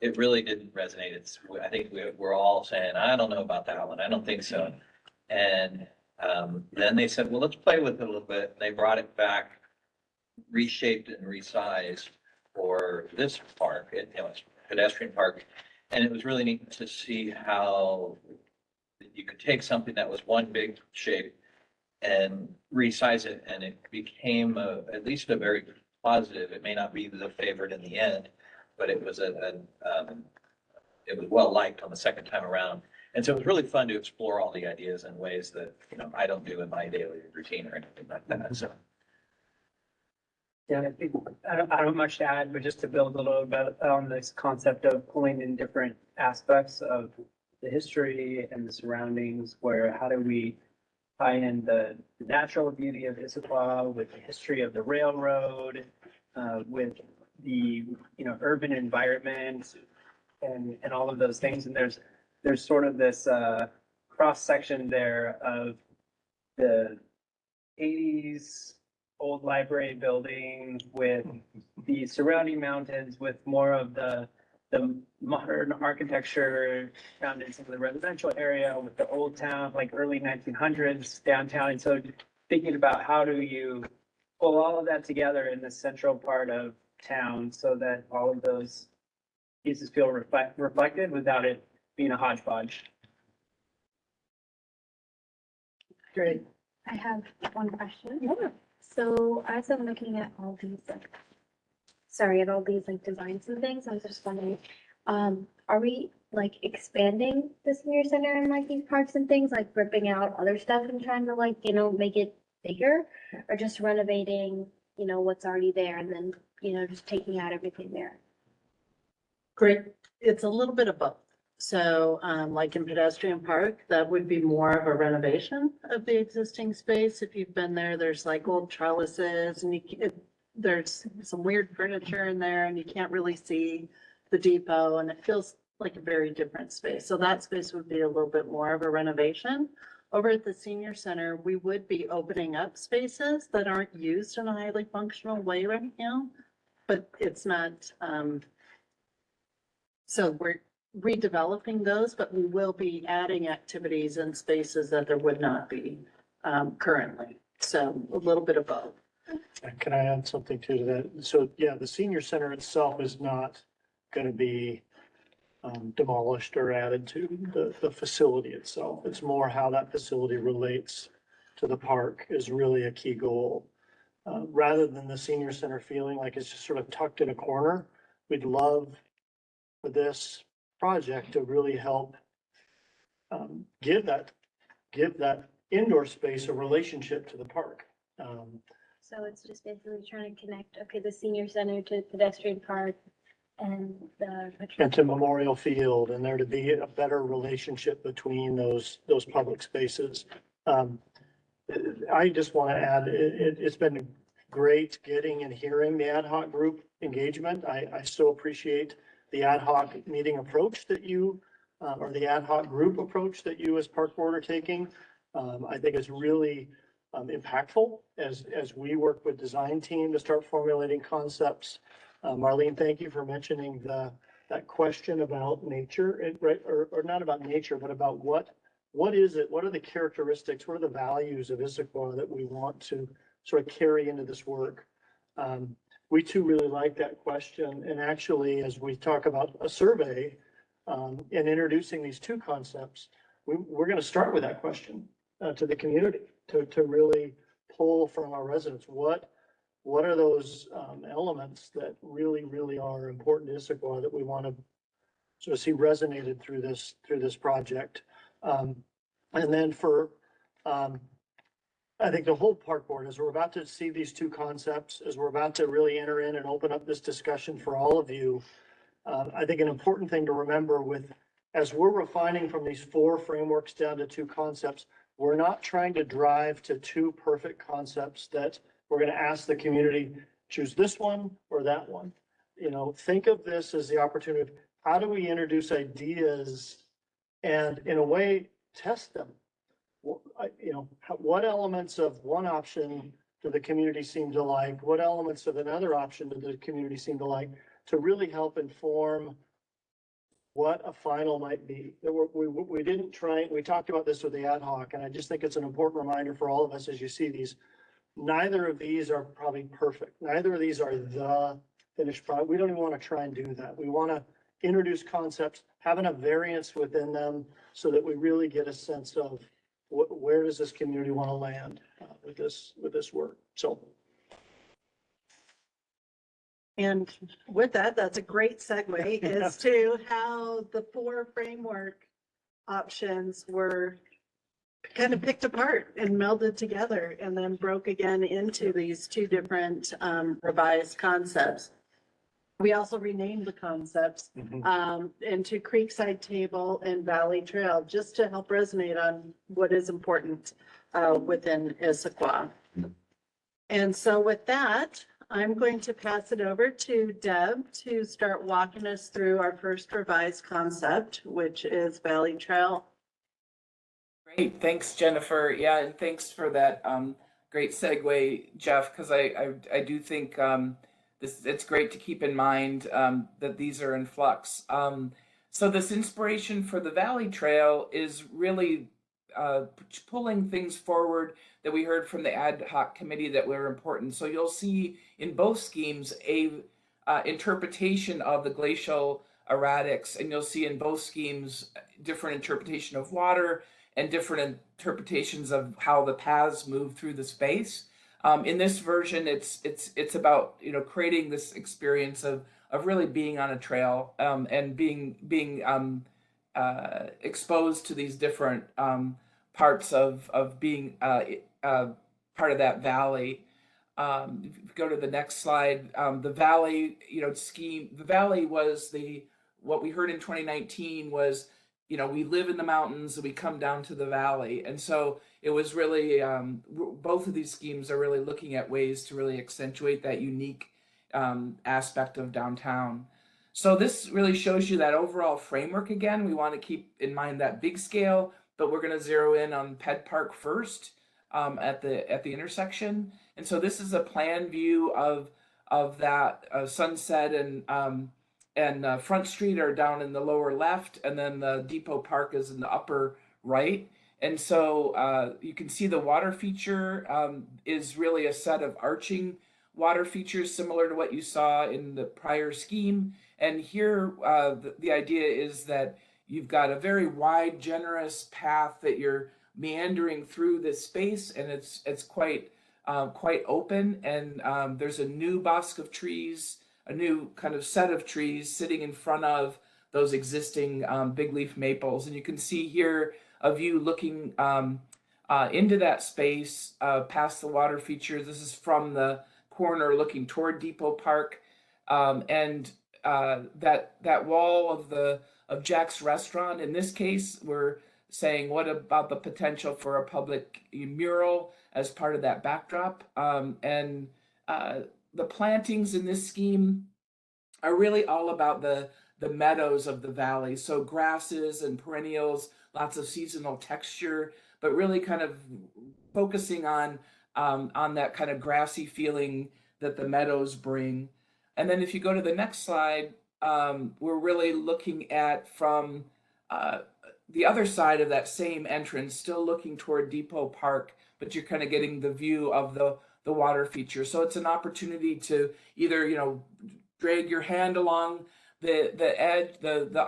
[SPEAKER 3] it really didn't resonate. I think we're all saying, I don't know about that one. I don't think so. And then they said, well, let's play with it a little bit. And they brought it back, reshaped and resized for this park. It's pedestrian park. And it was really neat to see how you could take something that was one big shape and resize it. And it became at least a very positive. It may not be the favorite in the end, but it was it was well liked on the second time around. And so it was really fun to explore all the ideas in ways that, I don't do in my daily routine or anything like that. So.
[SPEAKER 11] Yeah, I think I don't have much to add, but just to build a little bit on this concept of pulling in different aspects of the history and the surroundings, where how do we tie in the natural beauty of Issaquah with the history of the railroad, with the urban environment and all of those things. And there's there's sort of this cross section there of the 80s old library building with the surrounding mountains with more of the modern architecture found in some of the residential area with the old town, like early 1900s downtown. And so thinking about how do you pull all of that together in the central part of town so that all of those pieces feel reflected without it being a hodgepodge.
[SPEAKER 7] Great.
[SPEAKER 2] I have one question. So as I'm looking at all these, at all these like designs and things, I was just wondering, are we like expanding the senior center and like these parks and things, like ripping out other stuff and trying to like, make it bigger? Or just renovating, what's already there and then, just taking out everything there?
[SPEAKER 7] Great. It's a little bit of both. So, like in Pedestrian Park, that would be more of a renovation of the existing space. If you've been there, there's like old trellises and there's some weird furniture in there and you can't really see the depot and it feels like a very different space. So that space would be a little bit more of a renovation. Over at the senior center, we would be opening up spaces that aren't used in a highly functional way right now, but it's not, so we're redeveloping those, but we will be adding activities and spaces that there would not be currently. So a little bit of both.
[SPEAKER 5] Can I add something to that? So, yeah, the senior center itself is not going to be demolished or added to the facility itself. It's more how that facility relates to the park is really a key goal. Rather than the senior center feeling like it's just sort of tucked in a corner, we'd love for this project to really help give that indoor space a relationship to the park.
[SPEAKER 2] So it's just basically trying to connect, the senior center to pedestrian park and
[SPEAKER 5] And to Memorial Field, and there to be a better relationship between those public spaces. I just want to add, it's been great getting and hearing the ad hoc group engagement. I so appreciate the ad hoc meeting approach that you, or the ad hoc group approach that you as park board are taking. I think it's really impactful as we work with design team to start formulating concepts. Marlene, thank you for mentioning that question about nature, right? Or not about nature, but about what is it? What are the characteristics? What are the values of Issaquah that we want to sort of carry into this work? We too really like that question. And actually, as we talk about a survey and introducing these two concepts, we're going to start with that question to the community to really pull from our residents. What are those elements that really are important to Issaquah that we want to sort of see resonated through this project? And then for, I think the whole park board, as we're about to see these two concepts, as we're about to really enter in and open up this discussion for all of you, I think an important thing to remember as we're refining from these 4 frameworks down to 2 concepts, we're not trying to drive to 2 perfect concepts that we're going to ask the community, choose this one or that one. Think of this as the opportunity of how do we introduce ideas and in a way test them? What elements of one option do the community seem to like? What elements of another option do the community seem to like, to really help inform what a final might be? We didn't try, we talked about this with the ad hoc, and I just think it's an important reminder for all of us as you see these. Neither of these are probably perfect. Neither of these are the finished product. We don't even want to try and do that. We want to introduce concepts, having a variance within them so that we really get a sense of where does this community want to land with this work. So.
[SPEAKER 7] And with that, that's a great segue as to how the 4 framework options were kind of picked apart and melded together and then broke again into these 2 different revised concepts. We also renamed the concepts into Creekside Table and Valley Trail, just to help resonate on what is important within Issaquah. And so with that, I'm going to pass it over to Deb to start walking us through our first revised concept, which is Valley Trail.
[SPEAKER 9] Great, thanks, Jennifer. Yeah, and thanks for that great segue, Jeff, because I do think it's great to keep in mind that these are in flux. So this inspiration for the Valley Trail is really pulling things forward that we heard from the ad hoc committee that were important. So you'll see in both schemes a interpretation of the glacial erratics, and you'll see in both schemes different interpretation of water and different interpretations of how the paths move through the space. In this version, it's about creating this experience of really being on a trail and being exposed to these different parts of being part of that valley. If you go to the next slide, the valley scheme. The valley was what we heard in 2019 was, we live in the mountains and we come down to the valley. And so it was really, both of these schemes are really looking at ways to really accentuate that unique aspect of downtown. So this really shows you that overall framework again. We want to keep in mind that big scale, but we're going to zero in on Ped Park first at the intersection. And so this is a plan view of that Sunset and Front Street are down in the lower left, and then the Depot Park is in the upper right. And so you can see the water feature is really a set of arching water features similar to what you saw in the prior scheme. And here the idea is that you've got a very wide, generous path that you're meandering through this space, and it's quite open. And there's a new bosque of trees, a new kind of set of trees sitting in front of those existing big leaf maples. And you can see here a view looking into that space past the water feature. This is from the corner looking toward Depot Park. And that wall of Jack's Restaurant, in this case, we're saying, what about the potential for a public mural as part of that backdrop? And the plantings in this scheme are really all about the meadows of the valley. So grasses and perennials, lots of seasonal texture, but really kind of focusing on that kind of grassy feeling that the meadows bring. And then if you go to the next slide, we're really looking at from the other side of that same entrance, still looking toward Depot Park, but you're kind of getting the view of the water feature. So it's an opportunity to either, drag your hand along the edge, the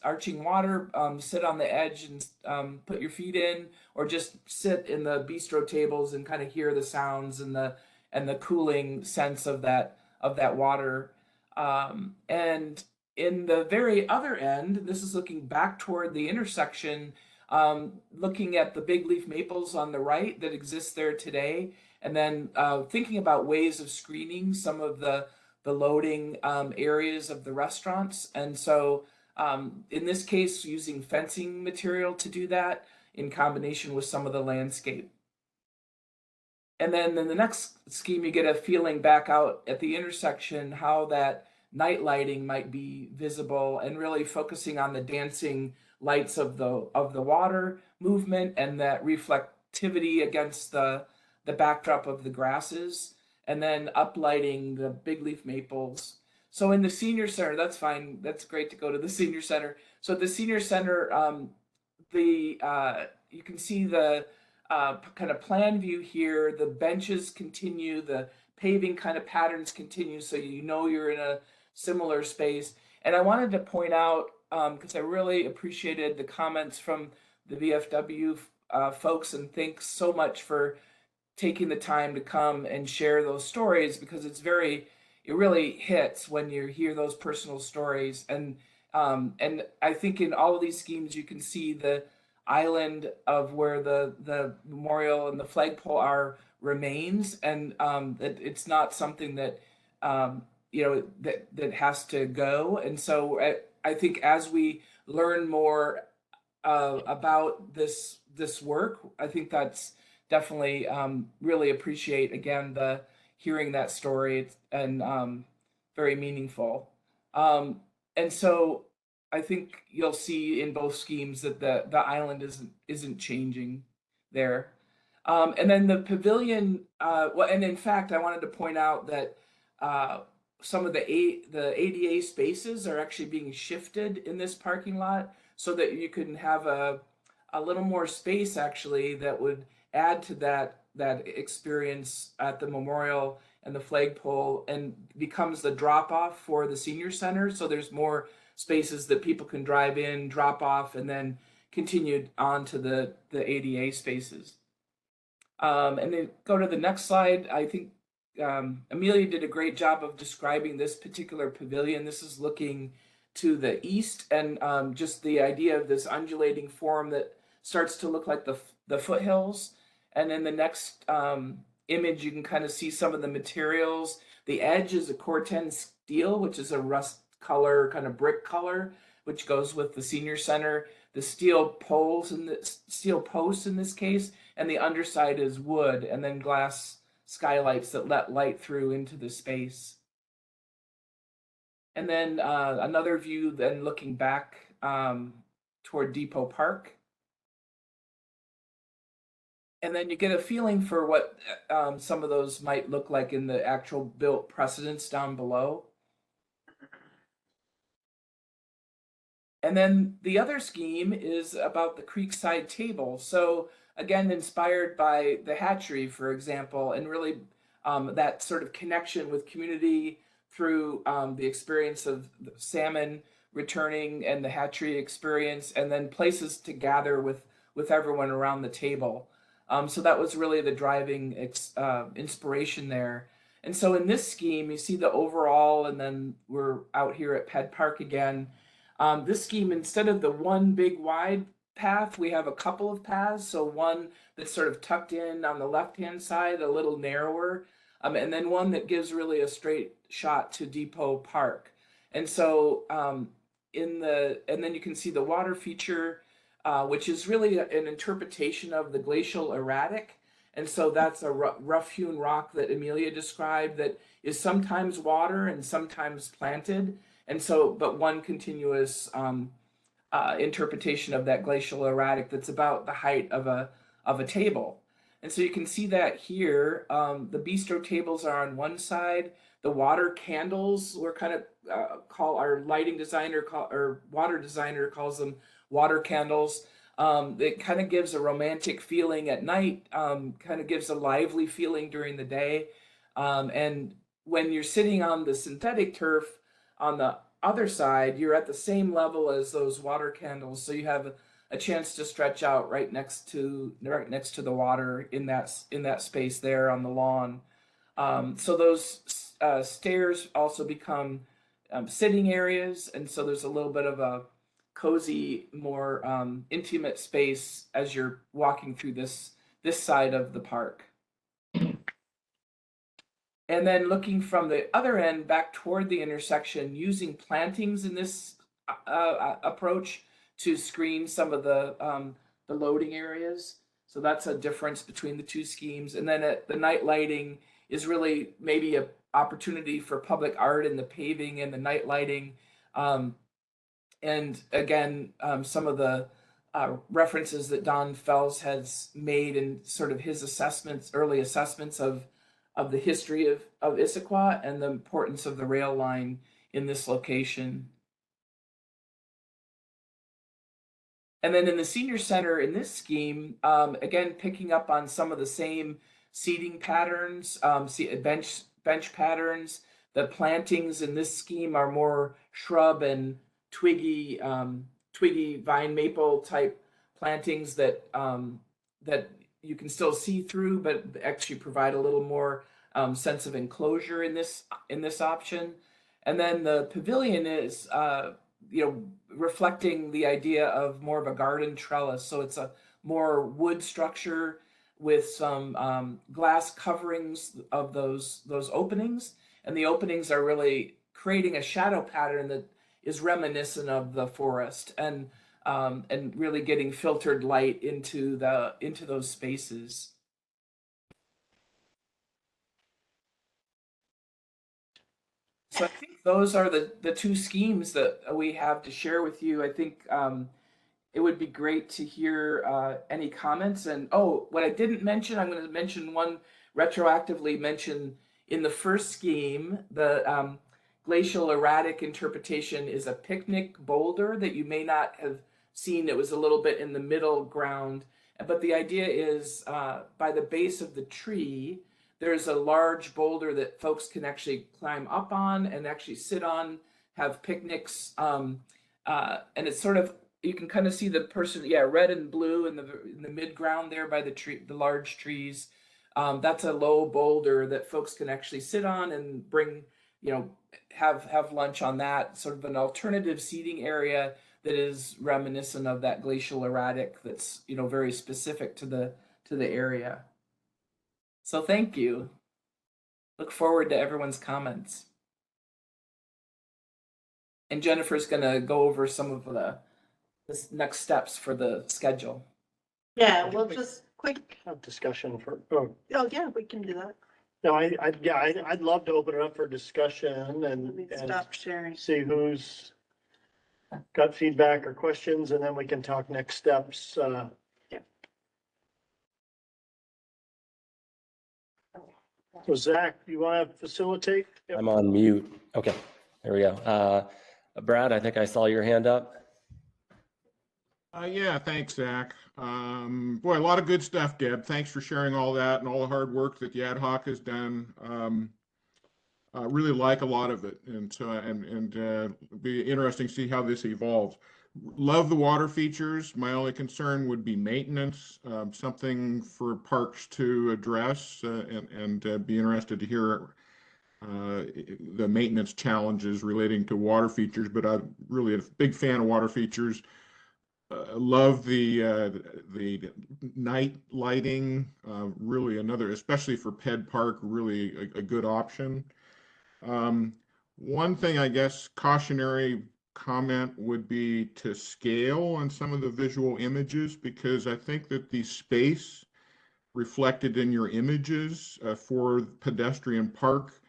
[SPEAKER 9] arching water, sit on the edge and put your feet in, or just sit in the bistro tables and kind of hear the sounds and the cooling sense of that water. And in the very other end, this is looking back toward the intersection, looking at the big leaf maples on the right that exist there today, and then thinking about ways of screening some of the loading areas of the restaurants. And so in this case, using fencing material to do that in combination with some of the landscape. And then in the next scheme, you get a feeling back out at the intersection, how that night lighting might be visible, and really focusing on the dancing lights of the water movement and that reflectivity against the backdrop of the grasses, and then uplighting the big leaf maples. So in the senior center, that's fine. That's great to go to the senior center. So at the senior center, you can see the kind of plan view here. The benches continue, the paving kind of patterns continue, so you're in a similar space. And I wanted to point out, because I really appreciated the comments from the VFW folks, and thanks so much for taking the time to come and share those stories, because it really hits when you hear those personal stories. And I think in all of these schemes, you can see the island of where the memorial and the flagpole are remains, and that it's not something that that has to go. And so I think as we learn more about this work, I think that's definitely really appreciate again the hearing that story, and very meaningful. And so I think you'll see in both schemes that the island isn't changing there. And then the pavilion, well, and in fact, I wanted to point out that some of the ADA spaces are actually being shifted in this parking lot so that you can have a little more space actually that would add to that experience at the memorial and the flagpole, and becomes the drop off for the senior center. So there's more spaces that people can drive in, drop off, and then continue on to the ADA spaces. And then go to the next slide. I think Amelia did a great job of describing this particular pavilion. This is looking to the east, and just the idea of this undulating form that starts to look like the foothills. And in the next image, you can kind of see some of the materials. The edge is a Corten steel, which is a rust color, kind of brick color, which goes with the senior center. The steel posts in this case, and the underside is wood, and then glass skylights that let light through into the space. And then another view then looking back toward Depot Park. And then you get a feeling for what some of those might look like in the actual built precedents down below. And then the other scheme is about the Creekside Table. So again, inspired by the hatchery, for example, and really that sort of connection with community through the experience of the salmon returning and the hatchery experience, and then places to gather with everyone around the table. So that was really the driving inspiration there. And so in this scheme, you see the overall, and then we're out here at Ped Park again. This scheme, instead of the one big wide path, we have a couple of paths. So one that's sort of tucked in on the left-hand side, a little narrower, and then one that gives really a straight shot to Depot Park. And so and then you can see the water feature, which is really an interpretation of the glacial erratic. And so that's a rough-hewn rock that Amelia described that is sometimes water and sometimes planted. And so, but one continuous interpretation of that glacial erratic that's about the height of a table. And so you can see that here. The bistro tables are on one side. The water candles, we're kind of call our lighting designer or water designer calls them water candles. It kind of gives a romantic feeling at night, kind of gives a lively feeling during the day. And when you're sitting on the synthetic turf on the other side, you're at the same level as those water candles. So you have a chance to stretch out right next to the water in that space there on the lawn. So those stairs also become sitting areas, and so there's a little bit of a cozy, more intimate space as you're walking through this side of the park. And then looking from the other end back toward the intersection, using plantings in this approach to screen some of the loading areas. So that's a difference between the two schemes. And then the night lighting is really maybe an opportunity for public art in the paving and the night lighting. And again, some of the references that Don Fells has made in sort of his assessments, early assessments of the history of Issaquah and the importance of the rail line in this location. And then in the senior center in this scheme, again, picking up on some of the same seating patterns, bench patterns. The plantings in this scheme are more shrub and twiggy vine maple type plantings that you can still see through, but actually provide a little more sense of enclosure in this option. And then the pavilion is reflecting the idea of more of a garden trellis. So it's a more wood structure with some glass coverings of those openings. And the openings are really creating a shadow pattern that is reminiscent of the forest, and really getting filtered light into those spaces. So I think those are the two schemes that we have to share with you. I think it would be great to hear any comments. And oh, what I didn't mention, I'm going to mention one, retroactively mention in the first scheme, the glacial erratic interpretation is a picnic boulder that you may not have seen. It was a little bit in the middle ground. But the idea is by the base of the tree, there's a large boulder that folks can actually climb up on and actually sit on, have picnics. And it's sort of, you can kind of see the person, yeah, red and blue in the mid ground there by the tree, the large trees. That's a low boulder that folks can actually sit on and bring, you know, have lunch on that. Sort of an alternative seating area that is reminiscent of that glacial erratic. That's, you know, very specific to the area. So thank you. Look forward to everyone's comments. And Jennifer's gonna go over some of the next steps for the schedule.
[SPEAKER 7] Yeah, we'll just quick,
[SPEAKER 5] Have discussion for,
[SPEAKER 7] oh yeah, we can do that.
[SPEAKER 5] no, I'd love to open it up for discussion
[SPEAKER 7] Let me
[SPEAKER 5] and
[SPEAKER 7] stop sharing.
[SPEAKER 5] see who's got feedback or questions, and then we can talk next steps. So Zach, you want to facilitate?
[SPEAKER 1] I'm on mute. Okay, there we go. Brad, I think I saw your hand up.
[SPEAKER 4] Yeah, thanks, Zach. Boy, a lot of good stuff, Deb. Thanks for sharing all that and all the hard work that the ad hoc has done. I really like a lot of it, and so be interesting to see how this evolves. Love the water features. My only concern would be maintenance, something for parks to address, and be interested to hear the maintenance challenges relating to water features. But I'm really a big fan of water features. Love the night lighting. Really another, especially for Ped Park, really a good option. One thing, I guess, cautionary comment would be to scale on some of the visual images, because I think that the space reflected in your images for Pedestrian Park,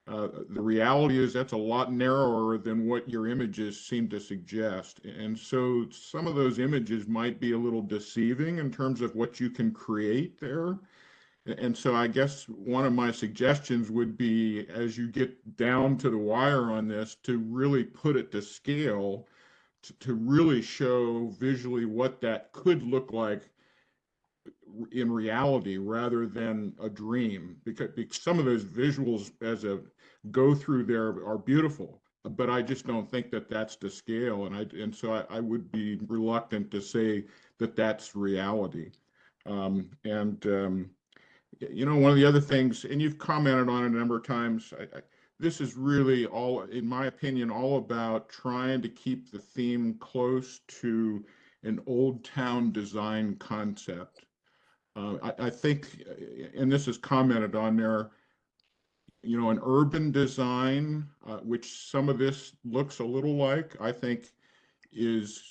[SPEAKER 4] the reality is that's a lot narrower than what your images seem to suggest. And so some of those images might be a little deceiving in terms of what you can create there. And so I guess one of my suggestions would be, as you get down to the wire on this, to really put it to scale, to really show visually what that could look like in reality rather than a dream. Because some of those visuals as a go through there are beautiful, but I just don't think that that's to scale. And so I would be reluctant to say that that's reality. You know, one of the other things, and you've commented on it a number of times, this is really all, in my opinion, all about trying to keep the theme close to an old town design concept. I think, and this is commented on there, you know, an urban design, which some of this looks a little like, I think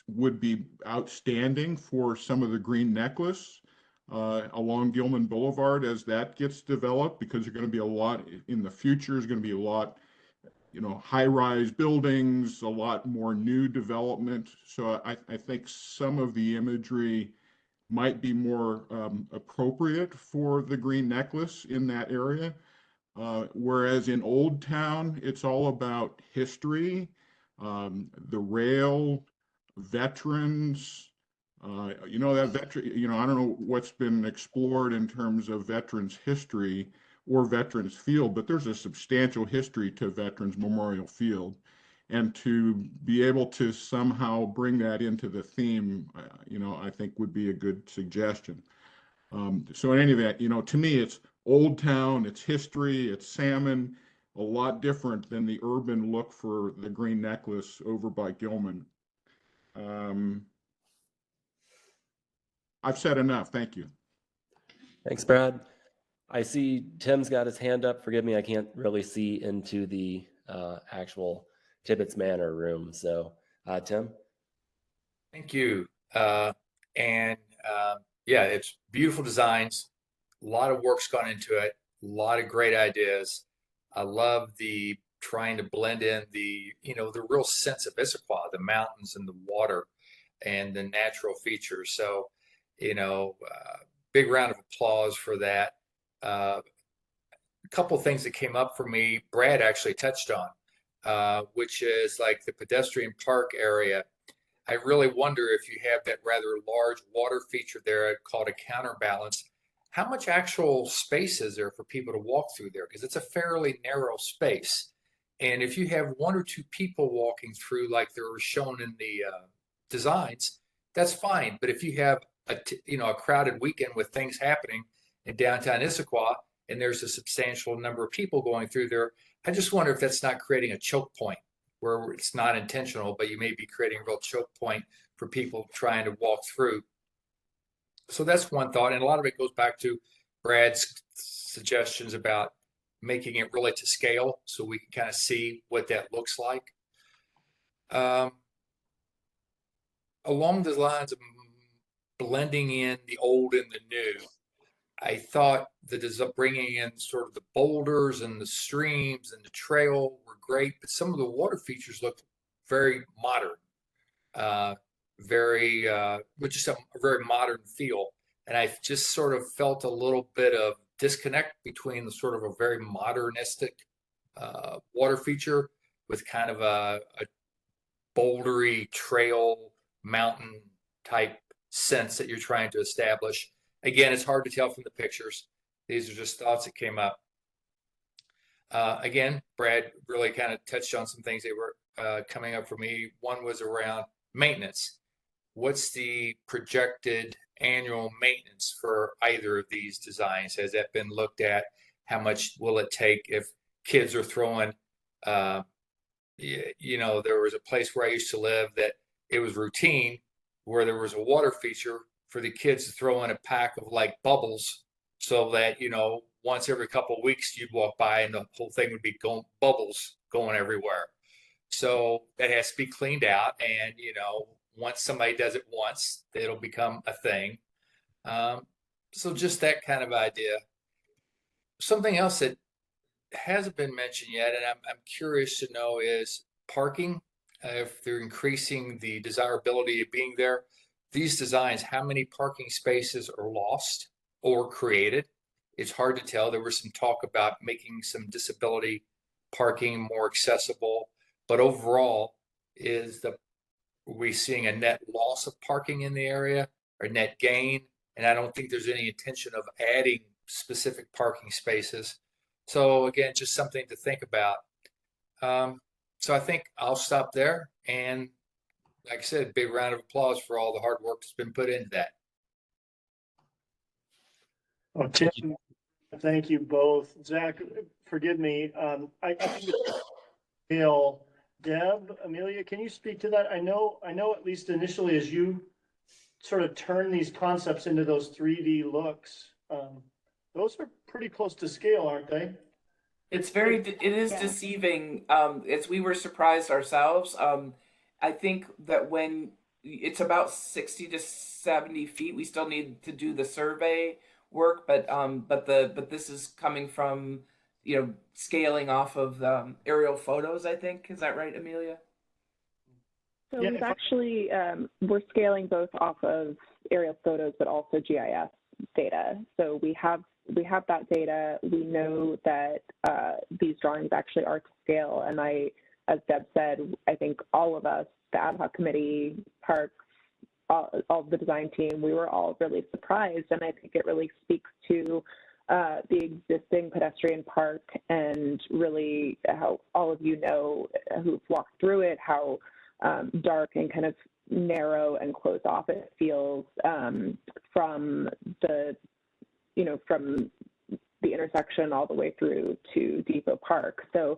[SPEAKER 4] would be outstanding for some of the Green Necklace along Gilman Boulevard as that gets developed, because there's going to be a lot in the future. There's going to be a lot, you know, high-rise buildings, a lot more new development. So I think some of the imagery might be more appropriate for the Green Necklace in that area. Whereas in Old Town, it's all about history, the rail, veterans. You know, that veteran, you know, I don't know what's been explored in terms of veterans history or Veterans Field, but there's a substantial history to Veterans Memorial Field. And to be able to somehow bring that into the theme, you know, I think would be a good suggestion. So in any event, you know, to me, it's Old Town, it's history, it's salmon, a lot different than the urban look for the Green Necklace over by Gilman. I've said enough. Thank you.
[SPEAKER 1] Thanks, Brad. I see Tim's got his hand up. Forgive me, I can't really see into the actual Tibbetts Manor room. So, Tim?
[SPEAKER 12] Thank you. Yeah, it's beautiful designs. A lot of work's gone into it. A lot of great ideas. I love the trying to blend in the, the real sense of Issaquah, the mountains and the water and the natural features. So, big round of applause for that. A couple of things that came up for me, Brad actually touched on, which is like the pedestrian park area. I really wonder if you have that rather large water feature there called a counterbalance, how much actual space is there for people to walk through there? Because it's a fairly narrow space. And if you have one or two people walking through like they were shown in the designs, that's fine. But if you have a crowded weekend with things happening in downtown Issaquah and there's a substantial number of people going through there, I just wonder if that's not creating a choke point where it's not intentional, but you may be creating a real choke point for people trying to walk through. So that's one thought. And a lot of it goes back to Brad's suggestions about making it really to scale so we can kind of see what that looks like. Along the lines of blending in the old and the new, I thought that bringing in sort of the boulders and the streams and the trail were great, but some of the water features looked very modern, with just a very modern feel. And I just sort of felt a little bit of disconnect between the sort of a very modernistic water feature with kind of a bouldery trail mountain type sense that you're trying to establish. Again, it's hard to tell from the pictures. These are just thoughts that came up. Again, Brad really kind of touched on some things that were coming up for me. One was around maintenance. What's the projected annual maintenance for either of these designs? Has that been looked at? How much will it take if kids are throwing, there was a place where I used to live that it was routine where there was a water feature for the kids to throw in a pack of like bubbles so that, once every couple of weeks you'd walk by and the whole thing would be bubbles going everywhere. So that has to be cleaned out. And, once somebody does it once, it'll become a thing. So just that kind of idea. Something else that hasn't been mentioned yet, and I'm curious to know, is parking. If they're increasing the desirability of being there, these designs, how many parking spaces are lost or created? It's hard to tell. There was some talk about making some disability parking more accessible, but overall, are we seeing a net loss of parking in the area or net gain? And I don't think there's any intention of adding specific parking spaces. So again, just something to think about. So I think I'll stop there. And like I said, big round of applause for all the hard work that's been put into that.
[SPEAKER 5] Oh, Tim, thank you both. Zach, forgive me. I think Deb, Amelia, can you speak to that? I know at least initially as you sort of turn these concepts into those 3D looks, those are pretty close to scale, aren't they?
[SPEAKER 9] It is deceiving. As we were surprised ourselves. I think that when it's about 60 to 70 feet, we still need to do the survey work, but this is coming from, scaling off of aerial photos, I think. Is that right, Amelia?
[SPEAKER 8] So we've actually, we're scaling both off of aerial photos, but also GIS data. So we have that data. We know that these drawings actually are to scale. And as Deb said, I think all of us, the ad hoc committee, parks, all the design team, we were all really surprised. And I think it really speaks to the existing pedestrian park and really how all of you know who've walked through it, how dark and kind of narrow and closed off it feels from the intersection all the way through to Depot Park. So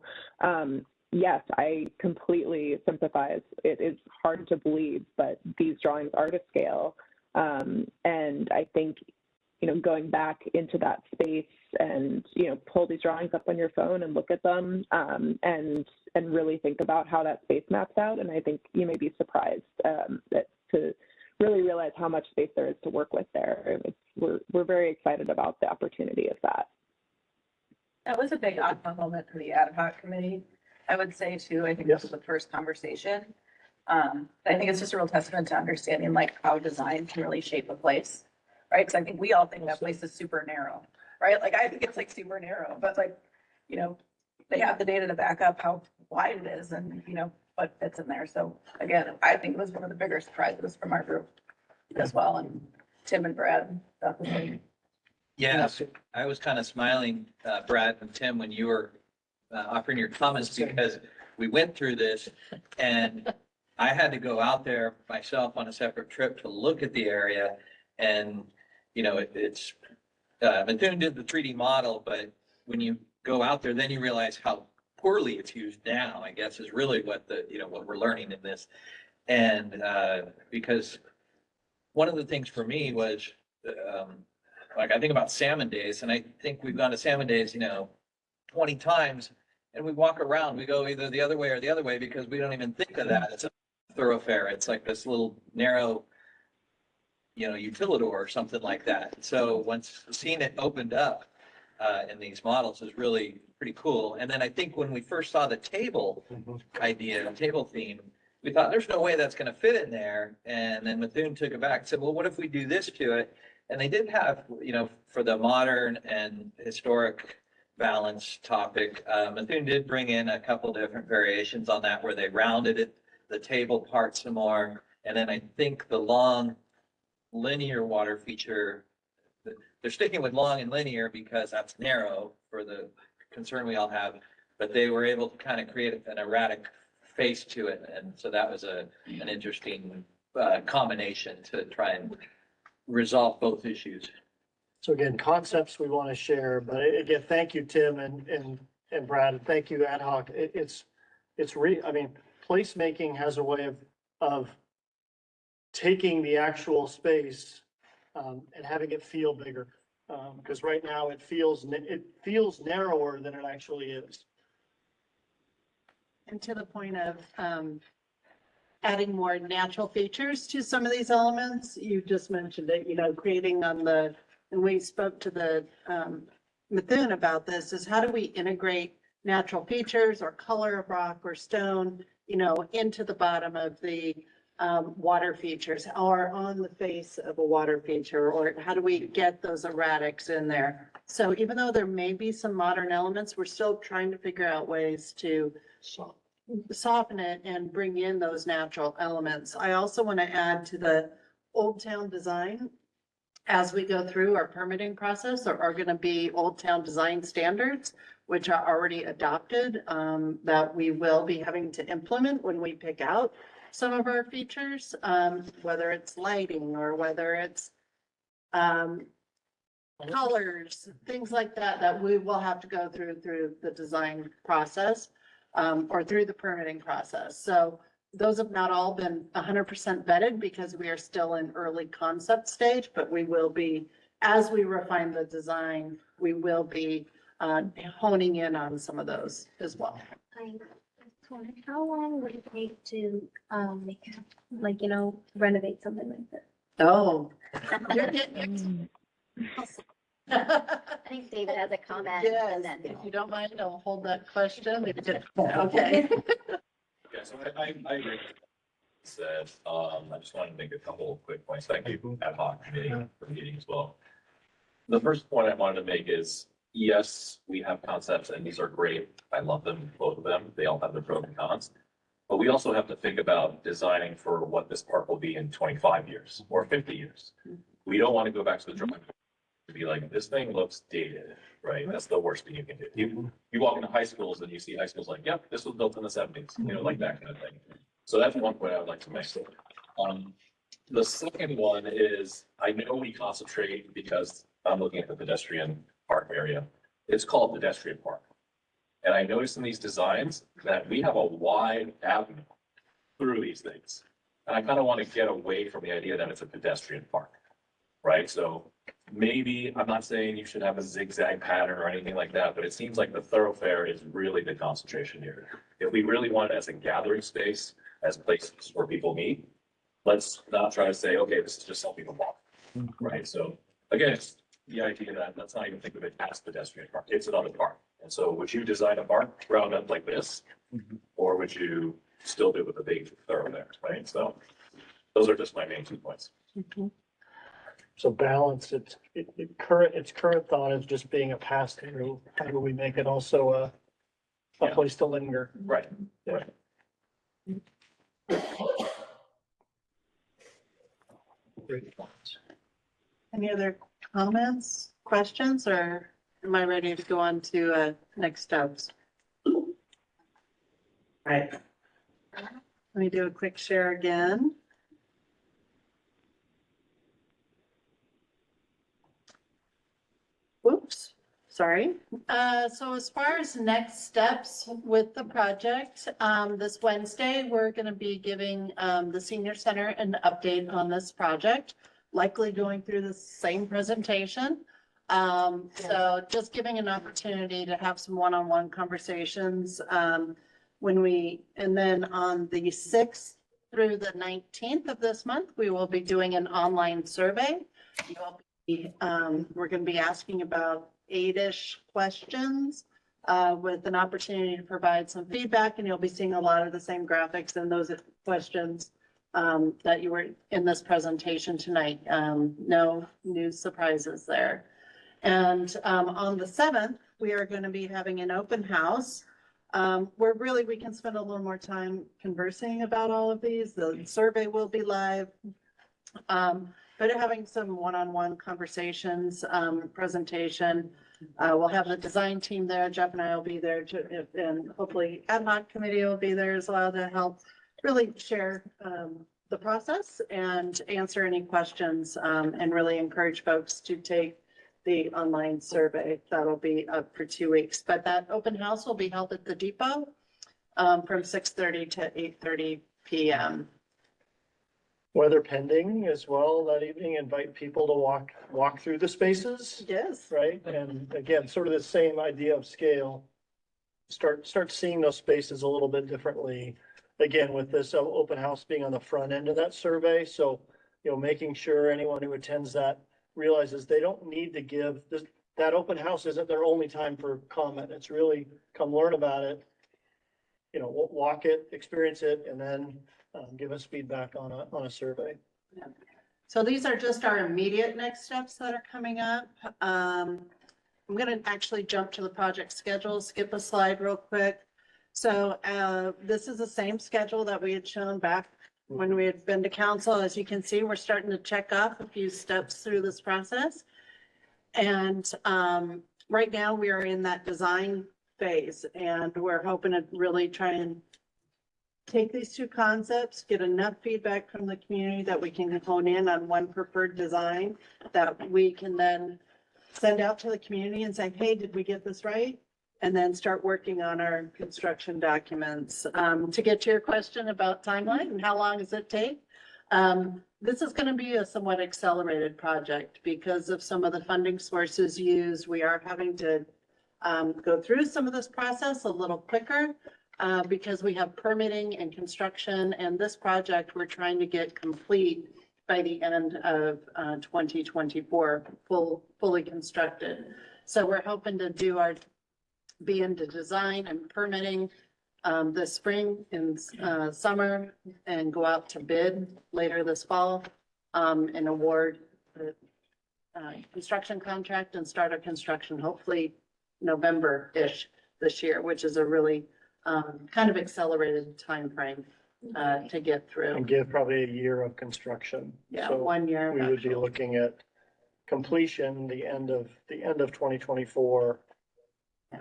[SPEAKER 8] yes, I completely sympathize. It is hard to believe, but these drawings are to scale. And I think, going back into that space and, pull these drawings up on your phone and look at them and really think about how that space maps out. And I think you may be surprised to really realize how much space there is to work with there. We're very excited about the opportunity of that.
[SPEAKER 10] That was a big aha moment for the ad hoc committee. I would say too, I think
[SPEAKER 5] Yes.
[SPEAKER 10] this was the first conversation. I think it's just a real testament to understanding like how design can really shape a place, right? Because I think we all think that place is super narrow, right? Like I think it's like super narrow, but like, you know, they have the data to back up how wide it is and, you know, what fits in there. So again, I think it was one of the bigger surprises from our group as well. And Tim and Brad, that was like,
[SPEAKER 3] Yes, I was kind of smiling, Brad and Tim, when you were offering your comments because we went through this and I had to go out there myself on a separate trip to look at the area. And, you know, it's, Methuen did the 3D model, but when you go out there, then you realize how poorly it's used now, I guess, is really what the, you know, what we're learning in this. And because one of the things for me was, like I think about salmon days, and I think we've gone to salmon days, you know, 20 times, and we walk around, we go either the other way or the other way because we don't even think of that. It's a thoroughfare. It's like this little narrow, you know, utilidor or something like that. So once seeing it opened up in these models is really pretty cool. And then I think when we first saw the table idea, table theme, we thought there's no way that's going to fit in there. And then Methuen took it back and said, well, what if we do this to it? And they did have, you know, for the modern and historic balance topic, Methuen did bring in a couple different variations on that where they rounded it, the table part some more. And then I think the long linear water feature, they're sticking with long and linear because that's narrow for the concern we all have, but they were able to kind of create an erratic face to it. And so that was an interesting combination to try and resolve both issues.
[SPEAKER 5] So again, concepts we want to share, but again, thank you, Tim and Brad, and thank you, Ad hoc. I mean, placemaking has a way of taking the actual space and having it feel bigger. Because right now it feels narrower than it actually is.
[SPEAKER 7] and to the point of adding more natural features to some of these elements, you just mentioned it, you know, creating on the, and we spoke to the Methuen about this, is how do we integrate natural features or color of rock or stone, you know, into the bottom of the water features or on the face of a water feature, or how do we get those erratics in there? So even though there may be some modern elements, we're still trying to figure out ways to soften it and bring in those natural elements. I also want to add to the Old Town design. As we go through our permitting process, there are going to be Old Town design standards, which are already adopted, that we will be having to implement when we pick out some of our features, whether it's lighting or whether it's colors, things like that, that we will have to go through the design process or through the permitting process. So those have not all been 100% vetted because we are still in early concept stage, but we will be, as we refine the design, we will be honing in on some of those as well.
[SPEAKER 2] How long would it take to, like, you know, renovate something like this?
[SPEAKER 7] Oh. You're getting
[SPEAKER 2] I think David has a comment
[SPEAKER 7] Yes,
[SPEAKER 2] and then.
[SPEAKER 7] if you don't mind, I'll hold that question. Okay.
[SPEAKER 13] Yeah, so I agree. Said, I just wanted to make a couple of quick points. Thank you, ad hoc committee, for the meeting as well. The first point I wanted to make is, yes, we have concepts and these are great. I love them, both of them. They all have their pros and cons. But we also have to think about designing for what this park will be in 25 years or 50 years. We don't want to go back to the drawing board to be like, this thing looks dated, right? That's the worst thing you can do. You walk into high schools and you see high schools like, yep, this was built in the 70s, you know, like that kind of thing. So that's one point I would like to make. The second one is, I know we concentrate because I'm looking at the pedestrian park area. It's called Pedestrian Park. And I noticed in these designs that we have a wide avenue through these things. And I kind of want to get away from the idea that it's a pedestrian park, right? So maybe, I'm not saying you should have a zigzag pattern or anything like that, but it seems like the thoroughfare is really the concentration here. If we really want it as a gathering space, as places where people meet, let's not try to say, okay, this is just something to walk, right? So again, it's the idea that let's not even think of it as pedestrian park. It's another park. And so would you design a park round up like this? Or would you still do it with a big thoroughfare, right? So those are just my main 2 points.
[SPEAKER 5] So balance, its current thought is just being a pass through. How do we make it also a
[SPEAKER 13] Yeah.
[SPEAKER 5] place to linger?
[SPEAKER 13] Right.
[SPEAKER 5] Yeah. Great.
[SPEAKER 7] Any other comments, questions, or am I ready to go on to next steps? Right. Let me do a quick share again. Whoops, sorry. So as far as next steps with the project, this Wednesday, we're gonna be giving the senior center an update on this project, likely going through the same presentation. So just giving an opportunity to have some one-on-one conversations and then on the 6th through the 19th of this month, we will be doing an online survey. We're going to be asking about 8-ish questions with an opportunity to provide some feedback, and you'll be seeing a lot of the same graphics and those questions that you were in this presentation tonight. No new surprises there. And on the 7th, we are going to be having an open house where really we can spend a little more time conversing about all of these. The survey will be live. But having some one-on-one conversations, presentation. We'll have the design team there. Jeff and I will be there and hopefully ad hoc committee will be there as well to help really share the process and answer any questions and really encourage folks to take the online survey. That'll be up for 2 weeks, but that open house will be held at the depot from 6:30 to 8:30 p.m.
[SPEAKER 5] Weather pending as well that evening, invite people to walk through the spaces.
[SPEAKER 7] Yes.
[SPEAKER 5] Right, and again, sort of the same idea of scale. Start seeing those spaces a little bit differently. Again, with this open house being on the front end of that survey, so, making sure anyone who attends that realizes they don't need to give this, that open house isn't their only time for comment. It's really come learn about it, walk it, experience it, and then give us feedback on a survey.
[SPEAKER 7] Yeah. So these are just our immediate next steps that are coming up. I'm going to actually jump to the project schedule, skip a slide real quick. So this is the same schedule that we had shown back when we had been to council. As you can see, we're starting to check off a few steps through this process. And right now we are in that design phase, and we're hoping to really try and take these 2 concepts, get enough feedback from the community that we can hone in on one preferred design that we can then send out to the community and say, hey, did we get this right? And then start working on our construction documents. To get to your question about timeline and how long does it take? This is going to be a somewhat accelerated project because of some of the funding sources used. We are having to go through some of this process a little quicker. Because we have permitting and construction, and this project we're trying to get complete by the end of 2024, fully constructed. So we're hoping to be into design and permitting this spring and summer, and go out to bid later this fall and award the construction contract and start our construction hopefully November-ish this year, which is a really kind of accelerated timeframe to get through.
[SPEAKER 5] And give probably a year of construction.
[SPEAKER 7] Yeah,
[SPEAKER 5] So
[SPEAKER 7] 1 year.
[SPEAKER 5] we would be looking at completion, the end of 2024.
[SPEAKER 7] Yeah.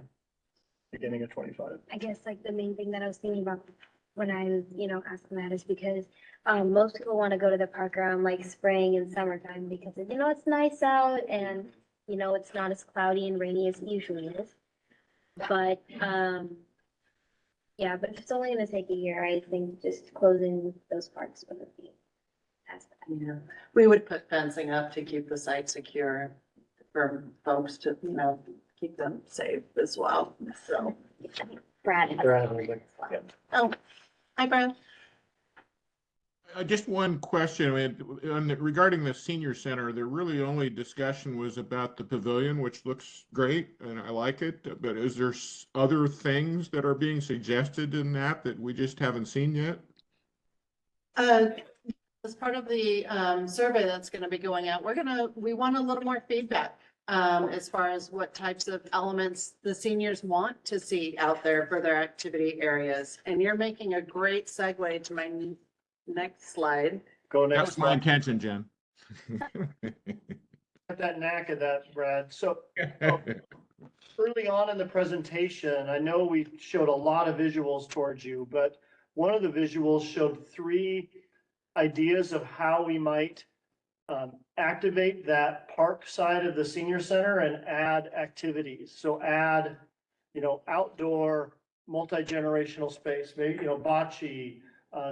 [SPEAKER 5] Beginning of 25.
[SPEAKER 2] I guess like the main thing that I was thinking about when I was, asking that is because most people want to go to the park around like spring and summertime because, it's nice out and, it's not as cloudy and rainy as it usually is. But, yeah, but if it's only going to take a year, I think just closing those parks wouldn't be as bad.
[SPEAKER 7] Yeah, we would put fencing up to keep the site secure for folks to, keep them safe as well. So,
[SPEAKER 2] Brad.
[SPEAKER 5] Brad,
[SPEAKER 2] has-
[SPEAKER 5] yeah.
[SPEAKER 7] oh, hi Brad.
[SPEAKER 4] Just one question. Regarding the senior center, the really only discussion was about the pavilion, which looks great and I like it. But is there other things that are being suggested in that we just haven't seen yet?
[SPEAKER 7] As part of the survey that's going to be going out, we want a little more feedback as far as what types of elements the seniors want to see out there for their activity areas. And you're making a great segue to my next slide.
[SPEAKER 5] Go
[SPEAKER 4] That
[SPEAKER 5] next.
[SPEAKER 4] was my intention, Jen.
[SPEAKER 5] Got that knack of that, Brad. So early on in the presentation, I know we showed a lot of visuals towards you, but one of the visuals showed 3 ideas of how we might activate that park side of the senior center and add activities. So add, outdoor multi-generational space, maybe, bocce,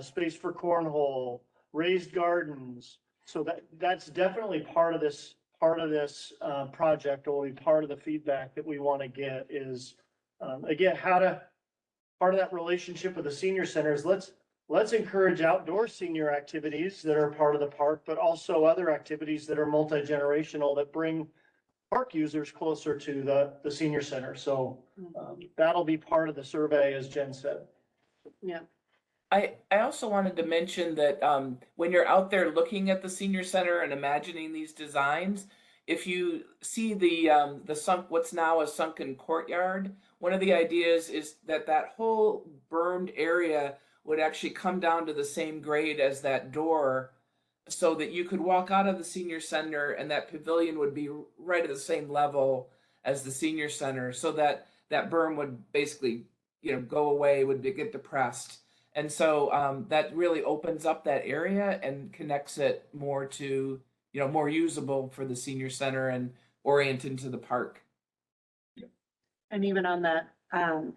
[SPEAKER 5] space for cornhole, raised gardens. So that's definitely part of this project, or will be part of the feedback that we want to get is, again, part of that relationship with the senior centers. Let's encourage outdoor senior activities that are part of the park, but also other activities that are multi-generational that bring park users closer to the senior center. So that'll be part of the survey, as Jen said.
[SPEAKER 7] Yeah.
[SPEAKER 9] I also wanted to mention that when you're out there looking at the senior center and imagining these designs, if you see the what's now a sunken courtyard, one of the ideas is that whole bermed area would actually come down to the same grade as that door, so that you could walk out of the senior center and that pavilion would be right at the same level as the senior center, so that berm would basically, go away, get depressed. And so that really opens up that area and connects it more to, more usable for the senior center and oriented to the park.
[SPEAKER 7] And even on that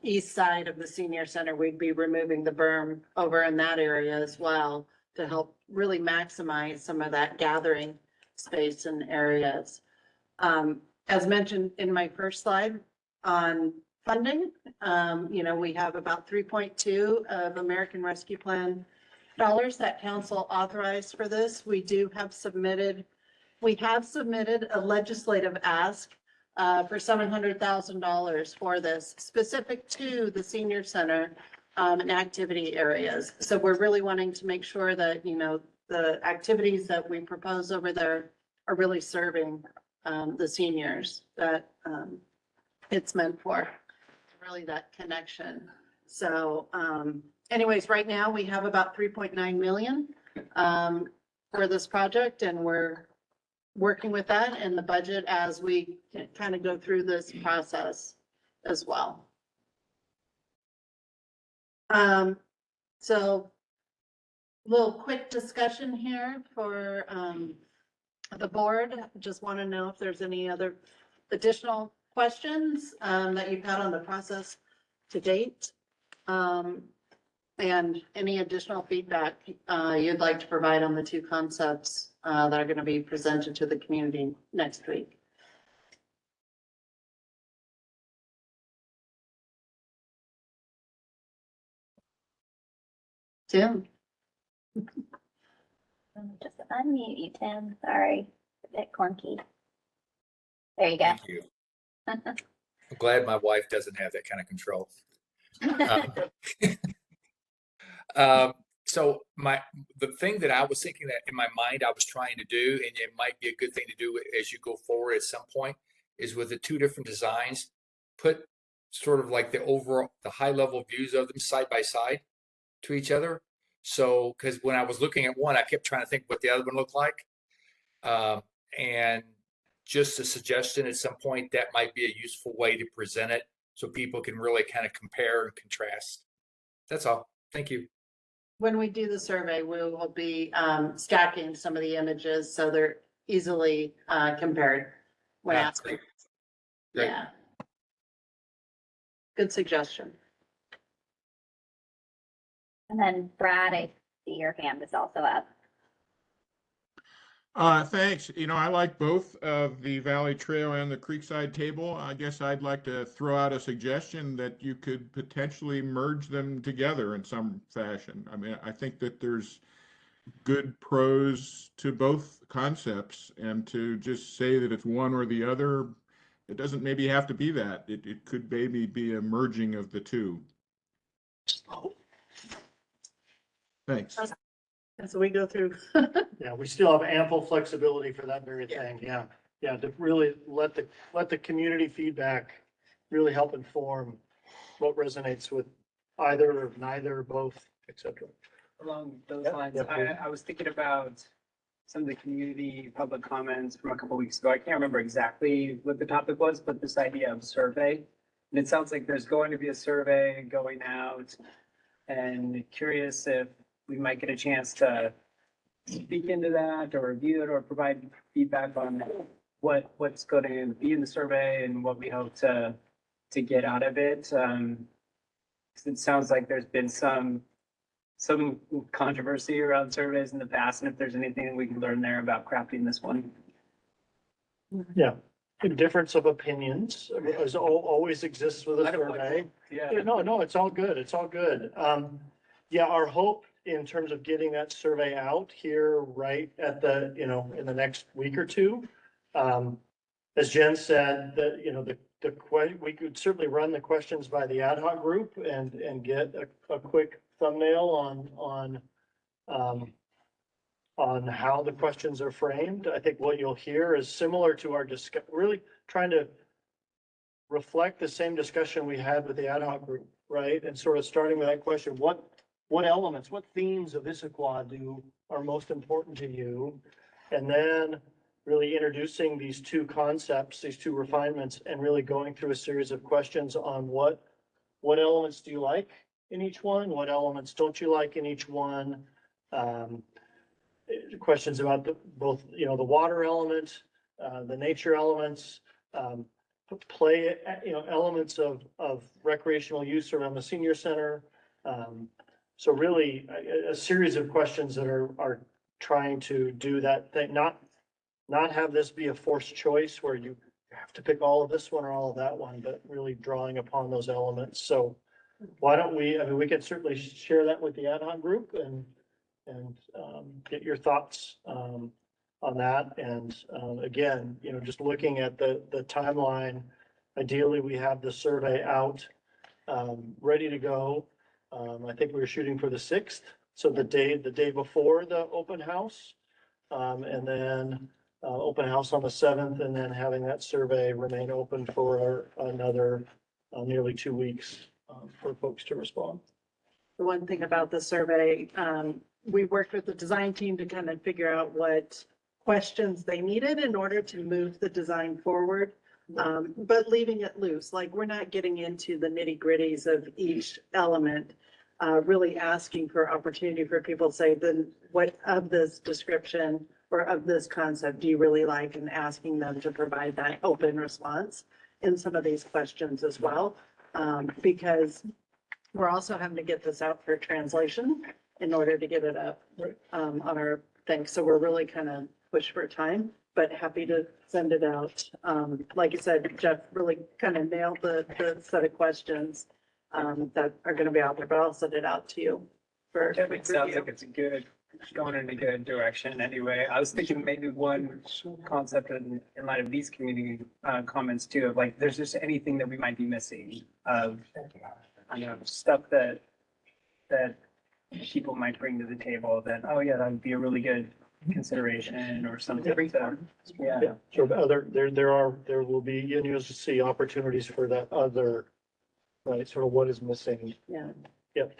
[SPEAKER 7] east side of the senior center, we'd be removing the berm over in that area as well to help really maximize some of that gathering space and areas. As mentioned in my first slide on funding, we have about 3.2 of American Rescue Plan dollars that council authorized for this. We have submitted a legislative ask for $700,000 for this, specific to the senior center and activity areas. So we're really wanting to make sure that, the activities that we propose over there are really serving the seniors that it's meant for, really that connection. So anyways, right now we have about 3.9 million for this project, and we're working with that in the budget as we kind of go through this process as well. So a little quick discussion here for the board. Just want to know if there's any other additional questions that you've had on the process to date, and any additional feedback you'd like to provide on the 2 concepts that are going to be presented to the community next week. Tim?
[SPEAKER 2] Just unmute you, Tim. Sorry, a bit clunky. There you go.
[SPEAKER 12] Thank you. I'm glad my wife doesn't have that kind of control. So the thing that I was thinking that in my mind I was trying to do, and it might be a good thing to do as you go forward at some point, is with the 2 different designs, put sort of like the high level views of them side by side to each other. So, because when I was looking at one, I kept trying to think what the other one looked like. And just a suggestion at some point, that might be a useful way to present it so people can really kind of compare and contrast. That's all. Thank you.
[SPEAKER 7] When we do the survey, we will be stacking some of the images so they're easily compared when asked.
[SPEAKER 12] Great.
[SPEAKER 7] Yeah. Good suggestion.
[SPEAKER 2] And then Brad, I see your hand is also up.
[SPEAKER 4] Thanks. I like both of the Valley Trail and the Creekside Table. I guess I'd like to throw out a suggestion that you could potentially merge them together in some fashion. I mean, I think that there's good pros to both concepts, and to just say that it's one or the other, it doesn't maybe have to be that. It could maybe be a merging of the two. Thanks.
[SPEAKER 7] As we go through.
[SPEAKER 5] Yeah, we still have ample flexibility for that very thing, yeah. Yeah, to really let the community feedback really help inform what resonates with either or neither, both, et cetera.
[SPEAKER 11] Along those
[SPEAKER 5] Yep,
[SPEAKER 11] lines,
[SPEAKER 5] yep, please.
[SPEAKER 11] I was thinking about some of the community public comments from a couple weeks ago. I can't remember exactly what the topic was, but this idea of survey. And it sounds like there's going to be a survey going out, and curious if we might get a chance to speak into that or review it or provide feedback on what's going to be in the survey and what we hope to get out of it. 'Cause it sounds like there's been some controversy around surveys in the past, and if there's anything we can learn there about crafting this one.
[SPEAKER 5] Yeah, a difference of opinions as always exists with a survey.
[SPEAKER 11] Yeah.
[SPEAKER 5] Yeah, no, it's all good. It's all good. Yeah, our hope in terms of getting that survey out here right at the, in the next week or two. As Jen said, we could certainly run the questions by the ad hoc group and get a quick thumbnail on how the questions are framed. I think what you'll hear is similar to our really trying to reflect the same discussion we had with the ad hoc group, right? And sort of starting with that question, what elements, what themes of Issaquah are most important to you? And then really introducing these two concepts, these two refinements, and really going through a series of questions on what elements do you like in each one? What elements don't you like in each one? Questions about both, the water element, the nature elements, play, elements of recreational use around the senior center. So really a series of questions that are trying to do that thing, not have this be a forced choice where you have to pick all of this one or all of that one, but really drawing upon those elements. So why don't we can certainly share that with the ad hoc group and get your thoughts on that. And again, just looking at the timeline, ideally we have the survey out, ready to go. I think we were shooting for the 6th, so the day before the open house. And then open house on the 7th, and then having that survey remain open for another nearly 2 weeks for folks to respond.
[SPEAKER 7] The one thing about the survey, we worked with the design team to kind of figure out what questions they needed in order to move the design forward. But leaving it loose, like we're not getting into the nitty gritties of each element, really asking for opportunity for people to say, then what of this description or of this concept do you really like, and asking them to provide that open response in some of these questions as well. Because we're also having to get this out for translation in order to get it up on our thing. So we're really kind of pushed for time, but happy to send it out. Like you said, Jeff really kind of nailed the set of questions that are going to be out there, but I'll send it out to you for
[SPEAKER 11] It sounds
[SPEAKER 7] review.
[SPEAKER 11] like it's going in a good direction anyway. I was thinking maybe one concept in light of these community comments too, of like, there's just anything that we might be missing of, I know, stuff that people might bring to the table that, oh yeah, that would be a really good consideration or something. Yeah.
[SPEAKER 5] Yeah, so there will be, and you'll see opportunities for that other, right, sort of what is missing.
[SPEAKER 7] Yeah.
[SPEAKER 5] Yep,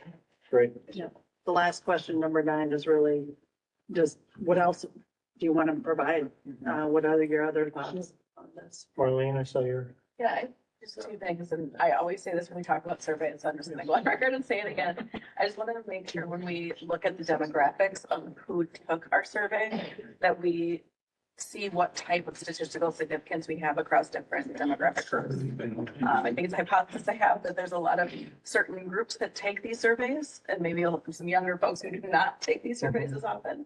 [SPEAKER 5] great.
[SPEAKER 7] Yeah. The last question, number 9, is really just what else do you want to provide? What are your other thoughts on this?
[SPEAKER 5] Marlene, I saw your.
[SPEAKER 10] Yeah, just 2 things, and I always say this when we talk about surveys, so I'm just gonna go on record and say it again. I just wanted to make sure when we look at the demographics of who took our survey, that we see what type of statistical significance we have across different demographic groups. I think it's a hypothesis I have that there's a lot of certain groups that take these surveys, and maybe some younger folks who do not take these surveys as often.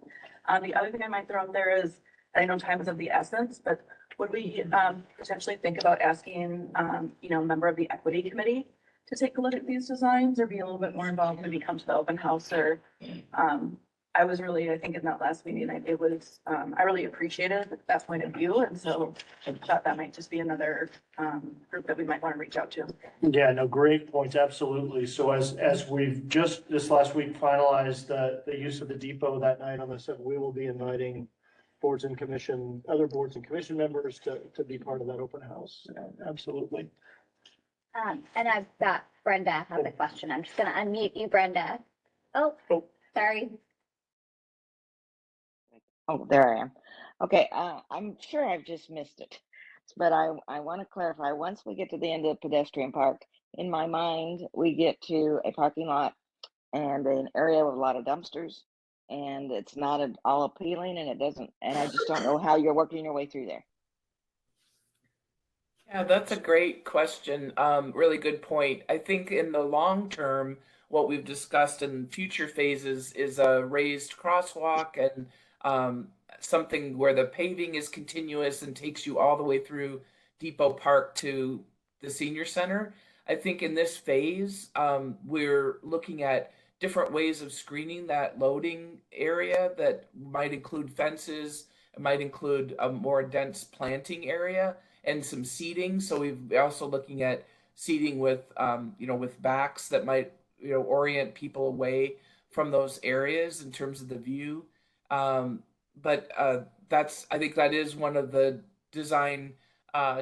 [SPEAKER 10] The other thing I might throw out there is, I know time is of the essence, but would we potentially think about asking, a member of the equity committee to take a look at these designs or be a little bit more involved, maybe come to the open house or I was really, I think in that last meeting, it was, I really appreciated that point of view. And so I thought that might just be another group that we might want to reach out to.
[SPEAKER 5] Yeah, no, great points, absolutely. So as we've just this last week finalized the use of the depot that night on the 7th, we will be inviting boards and commission, other boards and commission members to be part of that open house. Absolutely.
[SPEAKER 14] And I've got Brenda has a question. I'm just gonna unmute you, Brenda. Oh, sorry.
[SPEAKER 15] Oh, there I am. Okay, I'm sure I've just missed it, but I want to clarify. Once we get to the end of Pedestrian Park, in my mind, we get to a parking lot and an area with a lot of dumpsters, and it's not at all appealing, and it doesn't, and I just don't know how you're working your way through there.
[SPEAKER 9] Yeah, that's a great question. Really good point. I think in the long term, what we've discussed in future phases is a raised crosswalk and something where the paving is continuous and takes you all the way through Depot Park to the senior center. I think in this phase, we're looking at different ways of screening that loading area that might include fences, it might include a more dense planting area and some seating. So we're also looking at seating with, with backs that might, orient people away from those areas in terms of the view. But I think that is one of the design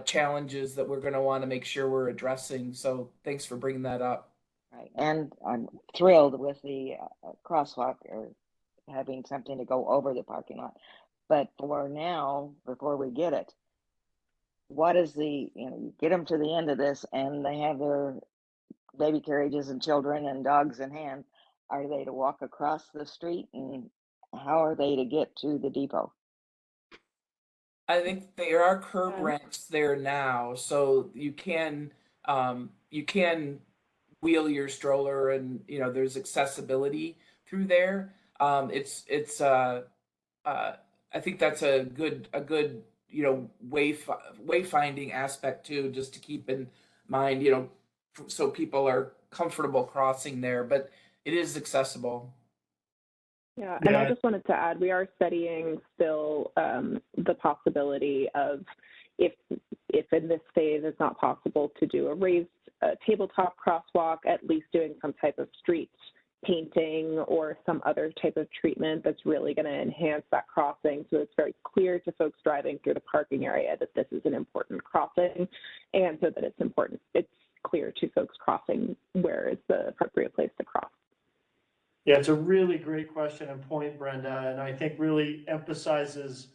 [SPEAKER 9] challenges that we're going to want to make sure we're addressing. So thanks for bringing that up.
[SPEAKER 15] Right, and I'm thrilled with the crosswalk or having something to go over the parking lot. But for now, before we get it, what is you get them to the end of this and they have their baby carriages and children and dogs in hand. Are they to walk across the street, and how are they to get to the depot?
[SPEAKER 9] I think there are curb ramps there now, so you can wheel your stroller, and there's accessibility through there. I think that's a good wayfinding aspect too, just to keep in mind, so people are comfortable crossing there, but it is accessible.
[SPEAKER 8] Yeah, and I just wanted to add, we are studying still the possibility of if in this phase it's not possible to do a raised tabletop crosswalk, at least doing some type of street painting or some other type of treatment that's really going to enhance that crossing, so it's very clear to folks driving through the parking area that this is an important crossing, and so that it's clear to folks crossing where is the appropriate place to cross.
[SPEAKER 5] Yeah, it's a really great question and point, Brenda, and I think really emphasizes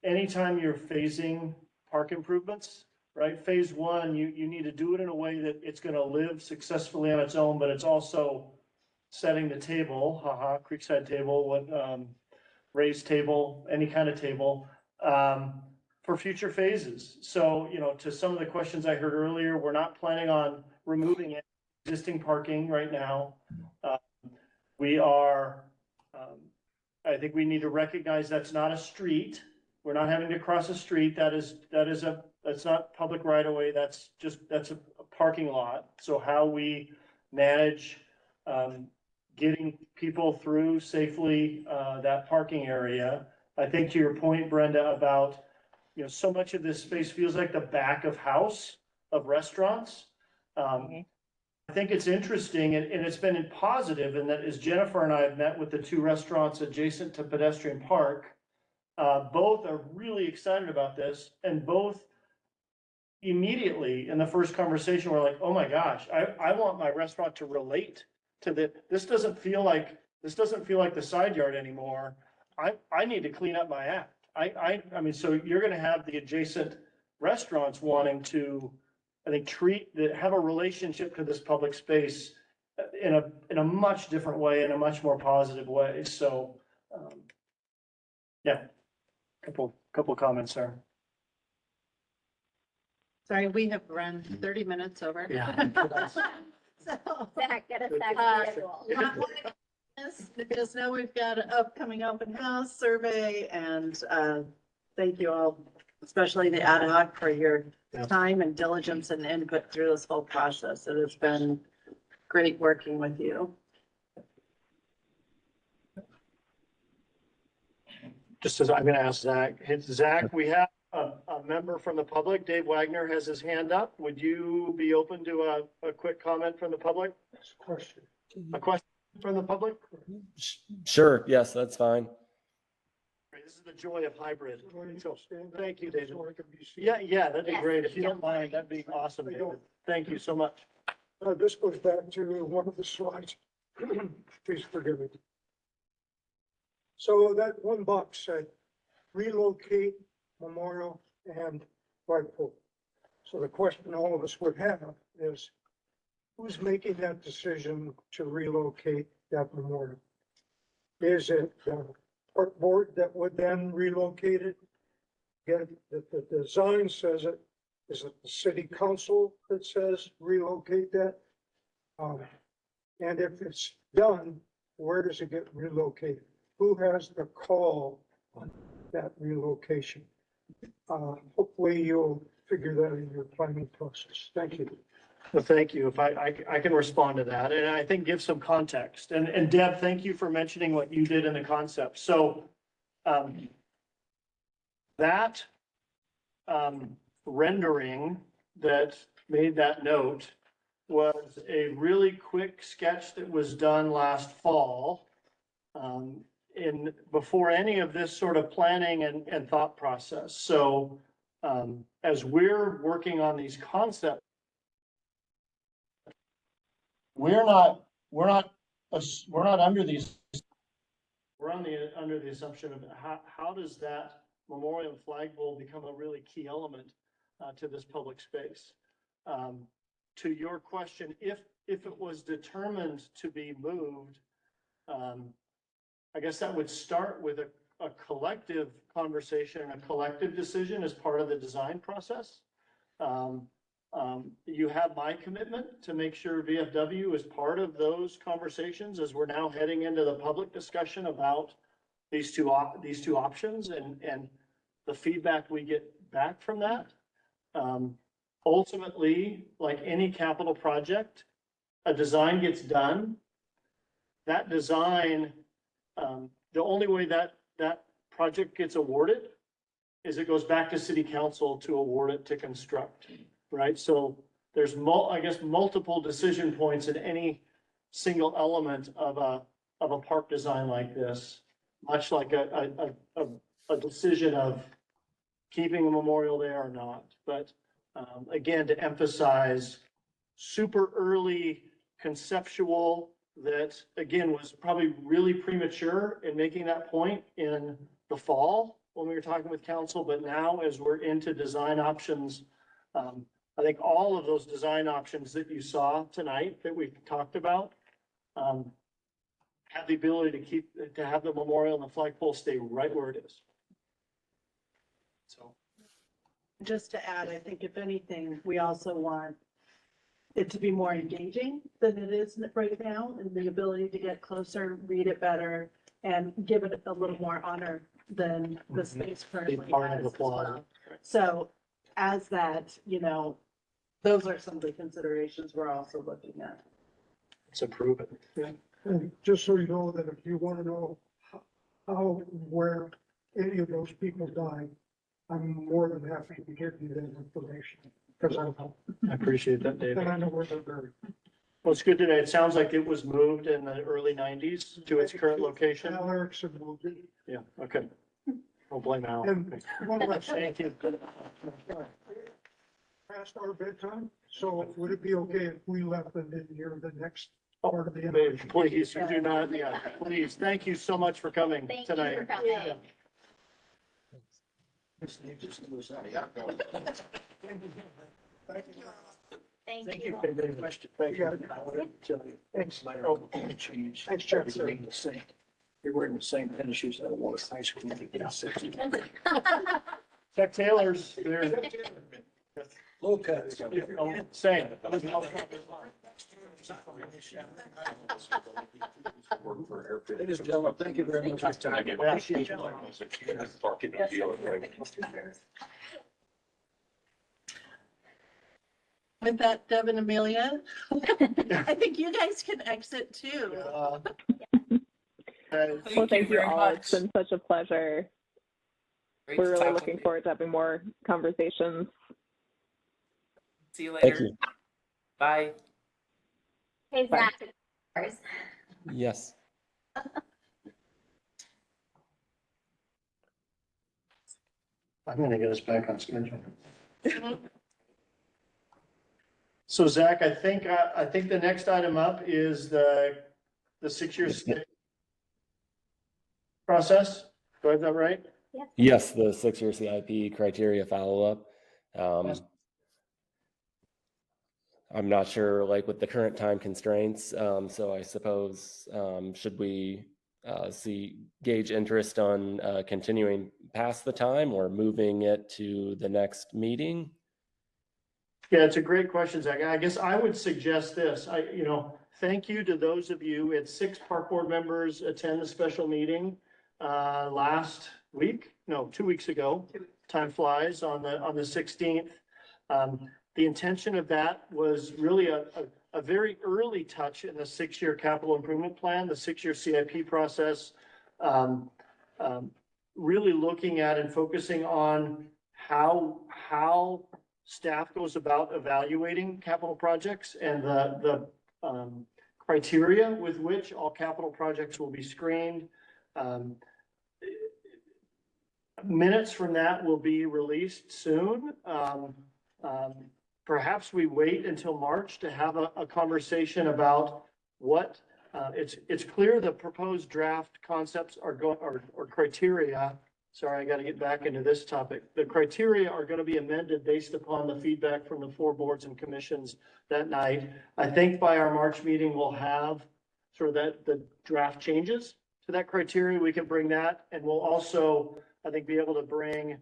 [SPEAKER 5] anytime you're phasing park improvements, right? Phase one, you need to do it in a way that it's going to live successfully on its own, but it's also setting the table, creekside table, raised table, any kind of table, for future phases. So, to some of the questions I heard earlier, we're not planning on removing existing parking right now. We are, I think we need to recognize that's not a street. We're not having to cross a street. That's not public right of way. That's a parking lot. So how we manage getting people through safely that parking area. I think to your point, Brenda, about so much of this space feels like the back of house of restaurants. I think it's interesting, and it's been positive in that as Jennifer and I have met with the two restaurants adjacent to Pedestrian Park, both are really excited about this, and both immediately in the first conversation were like, oh my gosh, I want my restaurant to relate to this doesn't feel like the side yard anymore. I need to clean up my act. I mean, so you're going to have the adjacent restaurants wanting to, I think, have a relationship to this public space in a much different way, in a much more positive way. So, yeah, couple comments there.
[SPEAKER 7] Sorry, we have run 30 minutes over.
[SPEAKER 5] Yeah.
[SPEAKER 7] So,
[SPEAKER 14] Zach, get us back to schedule.
[SPEAKER 7] Just know we've got an upcoming open house survey, and thank you all, especially the ad hoc, for your time and diligence and input through this whole process. It has been great working with you.
[SPEAKER 5] just as I'm going to ask Zach, Zach, we have a member from the public. Dave Wagner has his hand up. Would you be open to a quick comment from the public?
[SPEAKER 6] That's a question.
[SPEAKER 5] A question from the public?
[SPEAKER 1] Sure, yes, that's fine.
[SPEAKER 5] This is the joy of hybrid. So, thank you, David.
[SPEAKER 6] So I can be seen.
[SPEAKER 5] Yeah, that'd be
[SPEAKER 2] Yes.
[SPEAKER 5] great. If you don't mind, that'd be awesome, David. Thank you so much.
[SPEAKER 6] This goes back to one of the slides. Please forgive me. So that one box said relocate memorial and flagpole. So the question all of us would have is, who's making that decision to relocate that memorial? Is it the park board that would then relocate it? Again, the design says it. Is it the city council that says relocate that? And if it's done, where does it get relocated? Who has the call on that relocation? Hopefully you'll figure that in your planning process. Thank you.
[SPEAKER 5] Well, thank you. If I can respond to that, and I think give some context. And Deb, thank you for mentioning what you did in the concept. So that rendering that made that note was a really quick sketch that was done last fall, before any of this sort of planning and thought process. So as we're working on these concepts, we're not under these. We're under the assumption of how does that memorial and flagpole become a really key element to this public space. To your question, if it was determined to be moved, I guess that would start with a collective conversation and a collective decision as part of the design process. You have my commitment to make sure VFW is part of those conversations as we're now heading into the public discussion about these two options and the feedback we get back from that. Ultimately, like any capital project, a design gets done. That design, the only way that project gets awarded is it goes back to city council to award it to construct, right? So there's multiple decision points in any single element of a park design like this, much like a decision of keeping a memorial there or not. But again, to emphasize super early conceptual that again was probably really premature in making that point in the fall when we were talking with council, but now as we're into design options, I think all of those design options that you saw tonight that we talked about have the ability to have the memorial and the flagpole stay right where it is. So.
[SPEAKER 7] Just to add, I think if anything, we also want it to be more engaging than it is right now, and the ability to get closer, read it better, and give it a little more honor than the space currently has as well. So as that, those are some of the considerations we're also looking at.
[SPEAKER 5] It's a proven.
[SPEAKER 6] Yeah. And just so you know that if you want to know how, where any of those people died, I'm more than happy to give you that information because
[SPEAKER 5] I appreciate that, David.
[SPEAKER 6] And I know where they're buried.
[SPEAKER 5] Well, it's good today. It sounds like it was moved in the early 90s to its current location.
[SPEAKER 6] Al Erickson moved it.
[SPEAKER 5] Yeah, okay. Don't blame Al.
[SPEAKER 6] And one last thing.
[SPEAKER 5] Thank you.
[SPEAKER 6] Past our bedtime, so would it be okay if we left and didn't hear the next part of the
[SPEAKER 5] Babe,
[SPEAKER 6] information?
[SPEAKER 5] please, you do not, yeah, please. Thank you so much for coming
[SPEAKER 14] Thank you
[SPEAKER 5] tonight.
[SPEAKER 14] for coming.
[SPEAKER 5] Yeah.
[SPEAKER 14] Thank
[SPEAKER 5] Thank
[SPEAKER 14] you.
[SPEAKER 5] you for the question. Thank you. Thanks. Thanks, Chair. You're wearing the same tennis shoes that I wore in high school. Chuck Taylor's, they're low cuts. Same. Ladies and gentlemen, thank you very much.
[SPEAKER 7] With that, Deb and Amelia, I think you guys can exit too.
[SPEAKER 8] Well, thank you all. It's been such a pleasure.
[SPEAKER 9] Great
[SPEAKER 8] We're
[SPEAKER 9] to
[SPEAKER 8] really
[SPEAKER 9] talk with
[SPEAKER 8] looking
[SPEAKER 9] you.
[SPEAKER 8] forward to having more conversations.
[SPEAKER 9] See you
[SPEAKER 1] Thank
[SPEAKER 9] later.
[SPEAKER 1] you.
[SPEAKER 9] Bye.
[SPEAKER 14] Hey,
[SPEAKER 1] Bye.
[SPEAKER 14] Zach.
[SPEAKER 1] Yes.
[SPEAKER 5] I'm gonna get us back on schedule. So Zach, I think the next item up is the 6-year process. Do I have that right?
[SPEAKER 1] Yes, the 6-year CIP criteria follow-up.
[SPEAKER 5] Yes.
[SPEAKER 1] I'm not sure, like with the current time constraints, so I suppose, should we gauge interest on continuing past the time or moving it to the next meeting?
[SPEAKER 5] Yeah, it's a great question, Zach. I guess I would suggest this. Thank you to those of you. We had 6 park board members attend the special meeting last week. No, 2 weeks ago. Time flies on the 16th. The intention of that was really a very early touch in the 6-year capital improvement plan, the 6-year CIP process. Really looking at and focusing on how staff goes about evaluating capital projects and the criteria with which all capital projects will be screened. Minutes from that will be released soon. Perhaps we wait until March to have a conversation about what it's clear the proposed draft concepts or criteria. Sorry, I got to get back into this topic. The criteria are going to be amended based upon the feedback from the 4 boards and commissions that night. I think by our March meeting, we'll have sort of the draft changes to that criteria. We can bring that, and we'll also, I think, be able to bring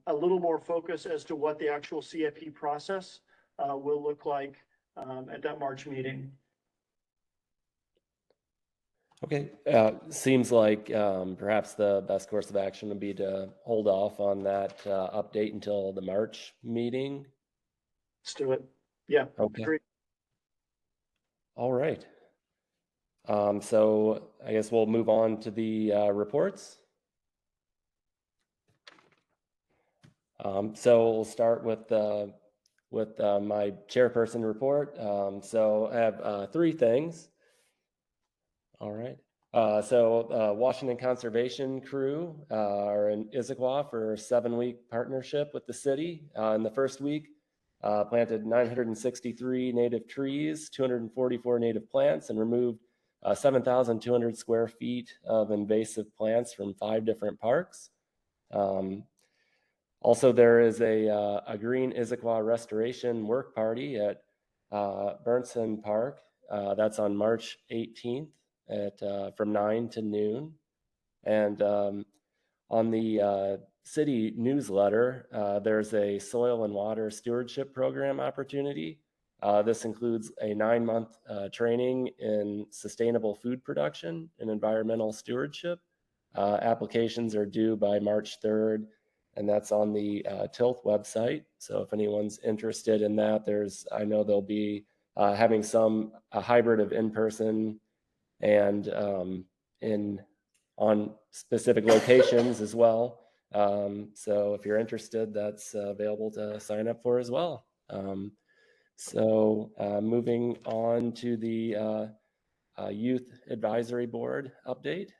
[SPEAKER 5] a little more focus as to what the actual CIP process will look like at that March meeting.
[SPEAKER 1] Okay, seems like perhaps the best course of action would be to hold off on that update until the March meeting.
[SPEAKER 5] Let's do it. Yeah.
[SPEAKER 1] Okay.
[SPEAKER 5] Agree.
[SPEAKER 1] All right. So I guess we'll move on to the reports. So we'll start with my chairperson report. So I have 3 things. All right. So Washington Conservation Crew are in Issaquah for a 7-week partnership with the city. In the first week, planted 963 native trees, 244 native plants, and removed 7,200 square feet of invasive plants from 5 different parks. Also, there is a Green Issaquah Restoration Work Party at Burnson Park. That's on March 18th from 9 to noon. And on the city newsletter, there's a soil and water stewardship program opportunity. This includes a 9-month training in sustainable food production and environmental stewardship. Applications are due by March 3rd. And that's on the TILT website. So if anyone's interested in that, I know they'll be having a hybrid of in-person and on specific locations as well. So if you're interested, that's available to sign up for as well. So moving on to the Youth Advisory Board update.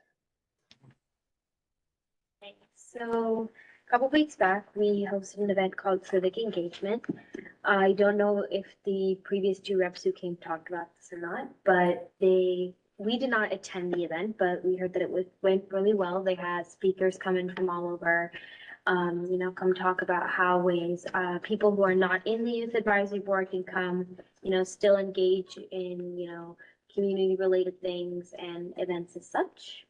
[SPEAKER 2] So a couple weeks back, we hosted an event called Civic Engagement. I don't know if the previous 2 reps who came talked about this or not, but we did not attend the event, but we heard that it went really well. They had speakers coming from all over, come talk about how ways people who are not in the Youth Advisory Board can come, still engage in, community-related things and events as such.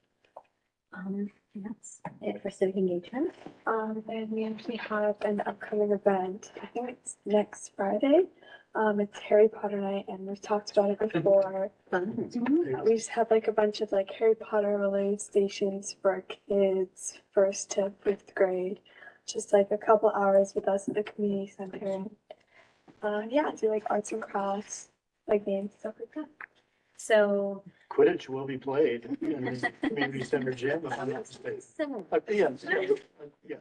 [SPEAKER 2] That's it for civic engagement.
[SPEAKER 16] And we actually have an upcoming event. I think it's next Friday. It's Harry Potter night, and we've talked about it before. We just have like a bunch of like Harry Potter related stations for our kids, 1st to 5th grade. Just like a couple hours with us at the community center. Do like arts and crafts, like games, stuff like that.
[SPEAKER 2] So
[SPEAKER 5] Quidditch will be played in the community center gym. If I'm not mistaken. Yeah.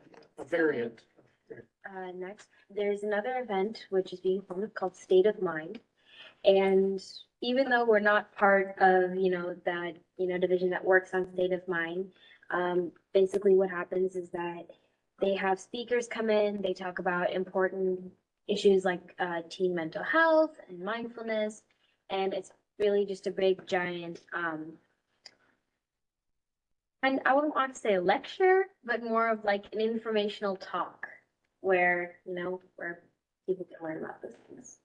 [SPEAKER 5] variant.
[SPEAKER 2] Next, there's another event which is being formed called State of Mind. And even though we're not part of, that, division that works on State of Mind, basically what happens is that they have speakers come in, they talk about important issues like teen mental health and mindfulness. And it's really just a big giant, and I wouldn't want to say a lecture, but more of like an informational talk where, where people can learn about those things.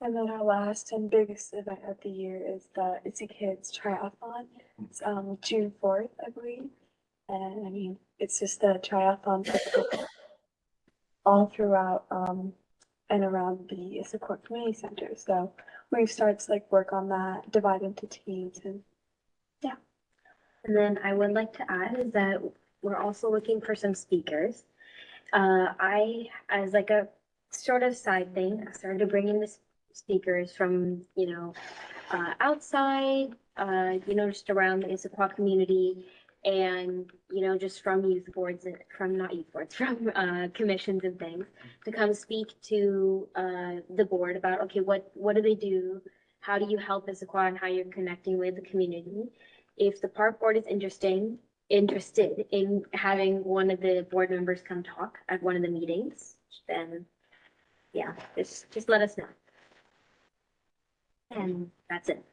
[SPEAKER 16] And then our last and biggest event of the year is the It's Triathlon. It's June 4th, I believe. And I mean, it's just a triathlon all throughout and around the Issaquah Community Center. So we've started to like work on that, divide into teams, and yeah.
[SPEAKER 2] And then I would like to add is that we're also looking for some speakers. I, as like a sort of side thing, I started to bring in the speakers from, outside, just around the Issaquah community and, just from youth boards and from commissions and things to come speak to the board about, okay, what do they do? How do you help Issaquah and how you're connecting with the community? If the park board is interested in having one of the board members come talk at one of the meetings, then yeah, just let us know. And that's it.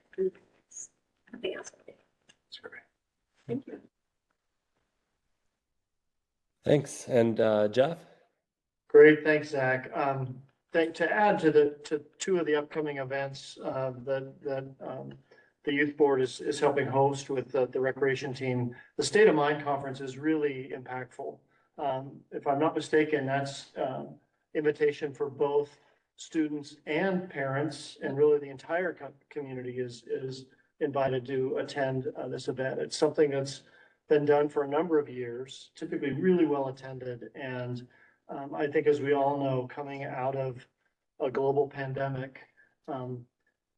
[SPEAKER 2] Nothing else.
[SPEAKER 3] That's great.
[SPEAKER 5] Thank you.
[SPEAKER 1] Thanks. And Jeff?
[SPEAKER 5] Great, thanks, Zach. To add to two of the upcoming events that the youth board is helping host with the recreation team, the State of Mind conference is really impactful. If I'm not mistaken, that's invitation for both students and parents, and really the entire community is invited to attend this event. It's something that's been done for a number of years, typically really well attended. And I think, as we all know, coming out of a global pandemic,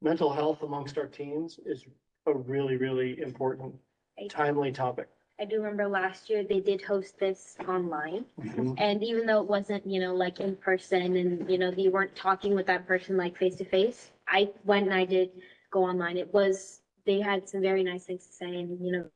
[SPEAKER 5] mental health amongst our teens is a really, really important, timely topic.
[SPEAKER 2] I do remember last year they did host this online. And even though it wasn't, like in person and, you weren't talking with that person like face to face, I went and I did go online. They had some very nice things to say and,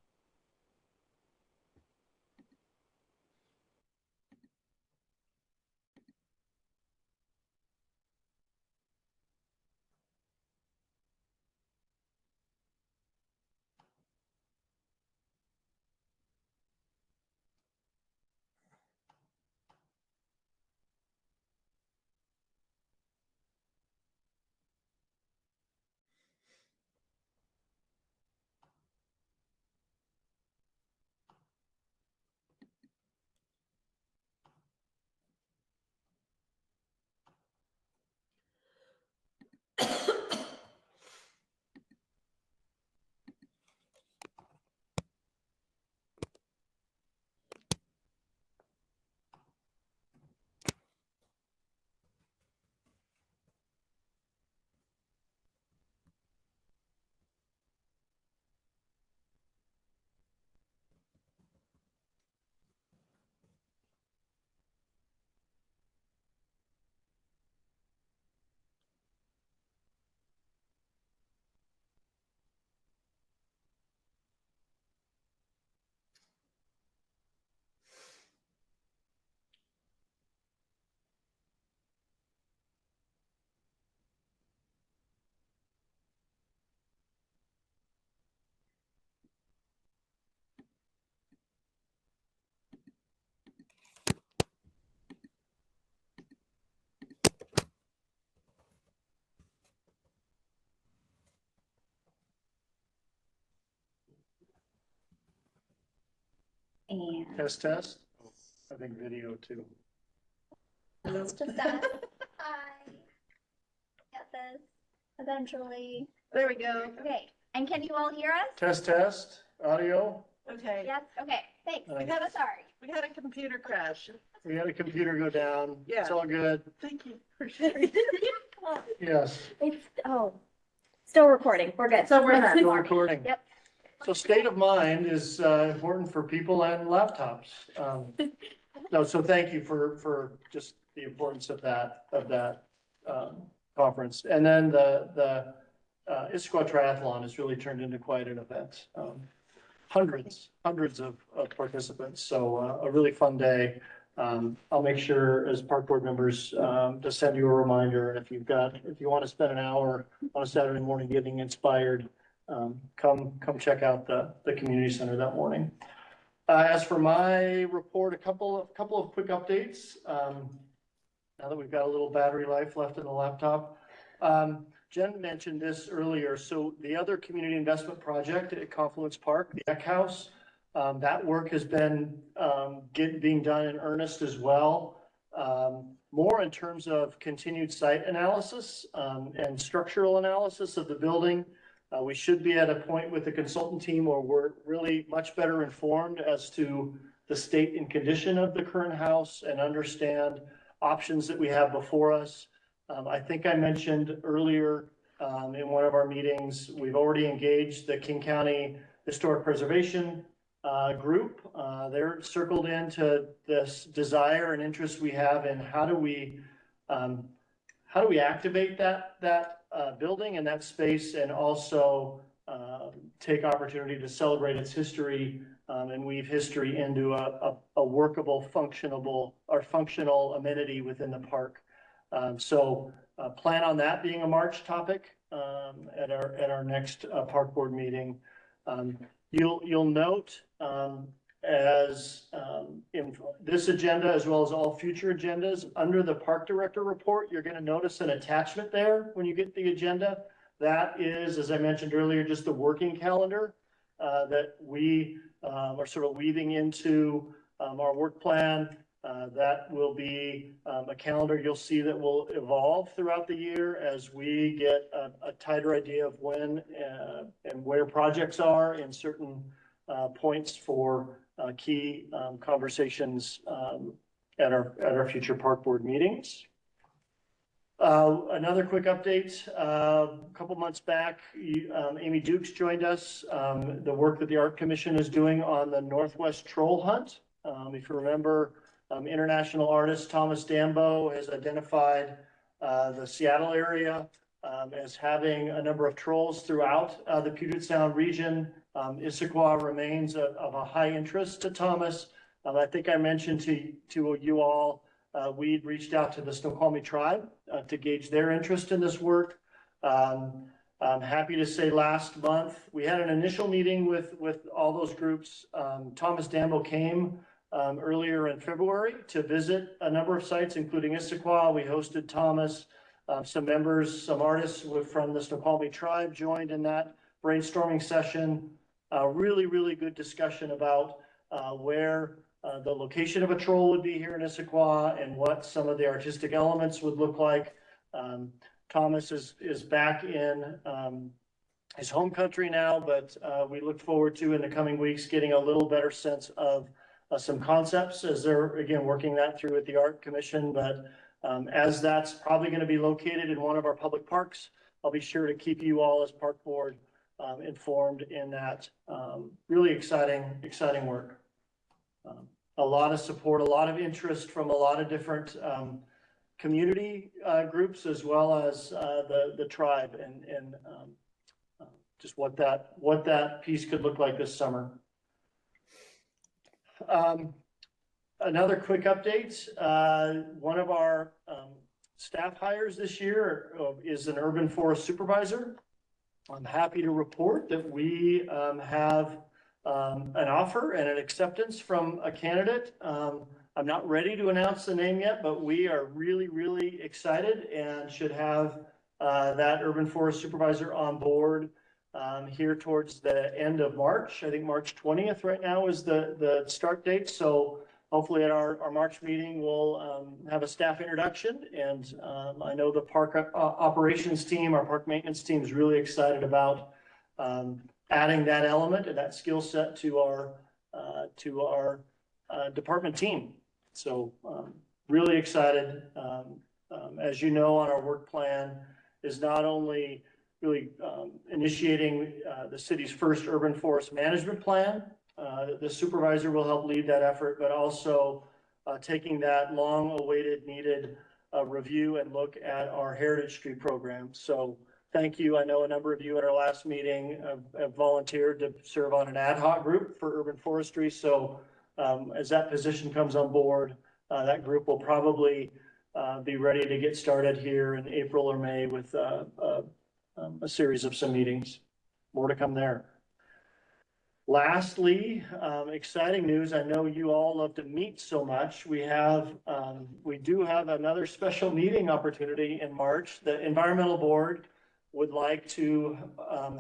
[SPEAKER 5] Test. I think video too.
[SPEAKER 14] It's just us. Hi. Get this eventually.
[SPEAKER 7] There we go.
[SPEAKER 14] Okay, and can you all hear us?
[SPEAKER 5] Test, audio.
[SPEAKER 7] Okay.
[SPEAKER 14] Yes, okay, thanks. Sorry.
[SPEAKER 7] We had a computer crash.
[SPEAKER 5] We had a computer go down.
[SPEAKER 7] Yeah.
[SPEAKER 5] It's all good.
[SPEAKER 7] Thank you for sharing.
[SPEAKER 5] Yes.
[SPEAKER 14] Still recording. We're good.
[SPEAKER 7] So we're
[SPEAKER 5] Still recording.
[SPEAKER 14] Yep.
[SPEAKER 5] So State of Mind is important for people and laptops. No, so thank you for just the importance of that, conference. And then the Issaquah Triathlon has really turned into quite an event. Hundreds of participants. So a really fun day. I'll make sure as park board members to send you a reminder. And if you want to spend an hour on a Saturday morning getting inspired, come check out the community center that morning. As for my report, a couple of quick updates. Now that we've got a little battery life left in the laptop. Jen mentioned this earlier. So the other community investment project at Confluence Park, the Eck House, that work has been being done in earnest as well. More in terms of continued site analysis and structural analysis of the building. We should be at a point with the consultant team where we're really much better informed as to the state and condition of the current house and understand options that we have before us. I think I mentioned earlier in one of our meetings, we've already engaged the King County Historic Preservation group. They're circled into this desire and interest we have in how do we activate that building and that space, and also take opportunity to celebrate its history and weave history into a workable, functional amenity within the park. So plan on that being a March topic at our next park board meeting. You'll note as in this agenda, as well as all future agendas, under the park director report, you're going to notice an attachment there when you get the agenda. That is, as I mentioned earlier, just the working calendar that we are sort of weaving into our work plan. That will be a calendar you'll see that will evolve throughout the year as we get a tighter idea of when and where projects are in certain points for key conversations at our future park board meetings. Another quick update, a couple months back, Amy Dukes joined us, the work that the Art Commission is doing on the Northwest Troll Hunt. If you remember, international artist Thomas Dambo has identified the Seattle area as having a number of trolls throughout the Puget Sound region. Issaquah remains of a high interest to Thomas. I think I mentioned to you all, we'd reached out to the Snoqualmie tribe to gauge their interest in this work. I'm happy to say last month, we had an initial meeting with all those groups. Thomas Dambo came earlier in February to visit a number of sites, including Issaquah. We hosted Thomas, some members, some artists from the Snoqualmie tribe joined in that brainstorming session. Really, really good discussion about where the location of a troll would be here in Issaquah and what some of the artistic elements would look like. Thomas is back in his home country now, but we look forward to in the coming weeks getting a little better sense of some concepts as they're again working that through with the Art Commission. But as that's probably going to be located in one of our public parks, I'll be sure to keep you all as park board informed in that really exciting work. A lot of support, a lot of interest from a lot of different community groups, as well as the tribe, and just what that piece could look like this summer. Another quick update, one of our staff hires this year is an urban forest supervisor. I'm happy to report that we have an offer and an acceptance from a candidate. I'm not ready to announce the name yet, but we are really, really excited and should have that urban forest supervisor on board here towards the end of March. I think March 20th right now is the start date. So hopefully at our March meeting, we'll have a staff introduction. And I know the park operations team, our park maintenance team is really excited about adding that element and that skill set to our department team. So really excited. As you know, on our work plan is not only really initiating the city's first urban forest management plan. The supervisor will help lead that effort, but also taking that long-awaited, needed review and look at our Heritage Street program. So thank you. I know a number of you at our last meeting have volunteered to serve on an ad hoc group for urban forestry. So as that position comes on board, that group will probably be ready to get started here in April or May with a series of some meetings. More to come there. Lastly, exciting news. I know you all love to meet so much. We do have another special meeting opportunity in March. The Environmental Board would like to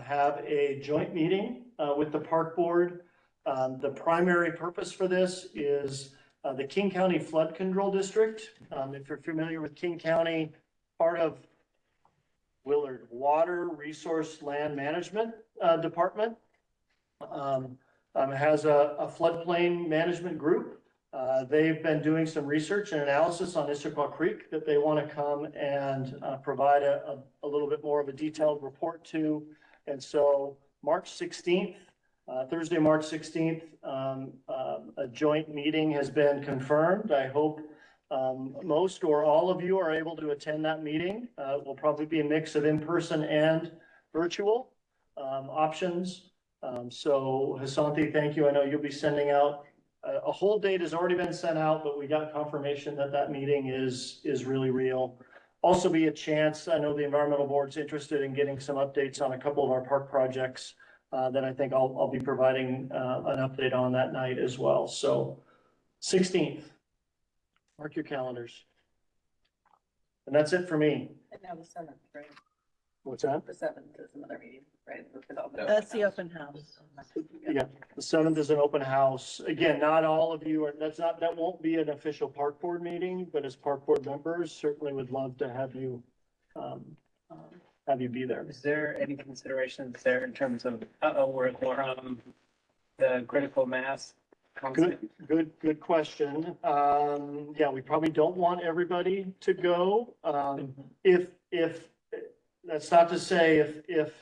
[SPEAKER 5] have a joint meeting with the Park Board. The primary purpose for this is the King County Flood Control District. If you're familiar with King County, part of Willard Water Resource Land Management Department has a floodplain management group. They've been doing some research and analysis on Issaquah Creek that they want to come and provide a little bit more of a detailed report to. And so March 16th, Thursday, March 16th, a joint meeting has been confirmed. I hope most or all of you are able to attend that meeting. It will probably be a mix of in-person and virtual options. So Hasanti, thank you. I know you'll be sending out a whole date has already been sent out, but we got confirmation that that meeting is really real. Also be a chance. I know the Environmental Board's interested in getting some updates on a couple of our park projects that I think I'll be providing an update on that night as well. So 16th, mark your calendars. And that's it for me.
[SPEAKER 10] And now the 7th, right?
[SPEAKER 5] What's that?
[SPEAKER 10] The 7th is another meeting, right?
[SPEAKER 7] That's the open house.
[SPEAKER 5] Yeah, the 7th is an open house. Again, not all of you are, that won't be an official park board meeting, but as park board members, certainly would love to have you be there.
[SPEAKER 11] Is there any considerations there in terms of, or the critical mass concept?
[SPEAKER 5] Good question. Yeah, we probably don't want everybody to go. If that's not to say if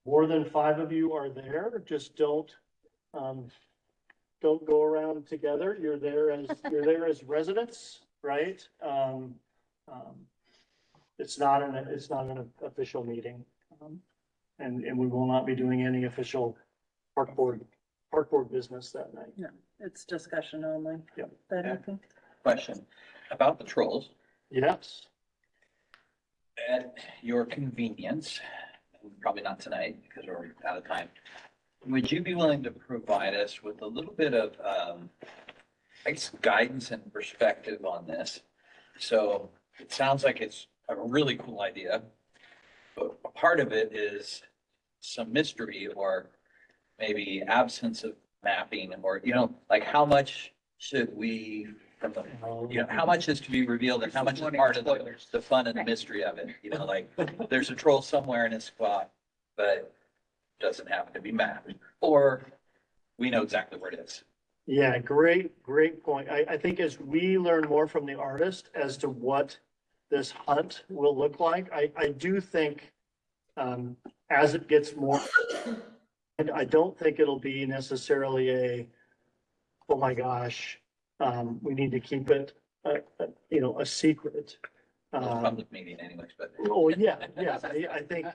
[SPEAKER 5] more than 5 of you are there, just don't go around together. You're there as residents, right? It's not an official meeting, and we will not be doing any official park board business that night.
[SPEAKER 7] No, it's discussion only.
[SPEAKER 5] Yeah.
[SPEAKER 7] That I think.
[SPEAKER 3] Question about the trolls.
[SPEAKER 5] Yes.
[SPEAKER 3] At your convenience, probably not tonight because we're out of time, would you be willing to provide us with a little bit of, I guess, guidance and perspective on this? So it sounds like it's a really cool idea, but a part of it is some mystery or maybe absence of mapping, or, like how much should we, how much is to be revealed and how much is part of the fun and the mystery of it? Like there's a troll somewhere in Issaquah, but doesn't happen to be mapped, or we know exactly where it is.
[SPEAKER 5] Yeah, great point. I think as we learn more from the artist as to what this hunt will look like, I do think as it gets more, and I don't think it'll be necessarily oh my gosh, we need to keep it, a secret.
[SPEAKER 3] Public meeting anyways, but.
[SPEAKER 5] Oh, yeah.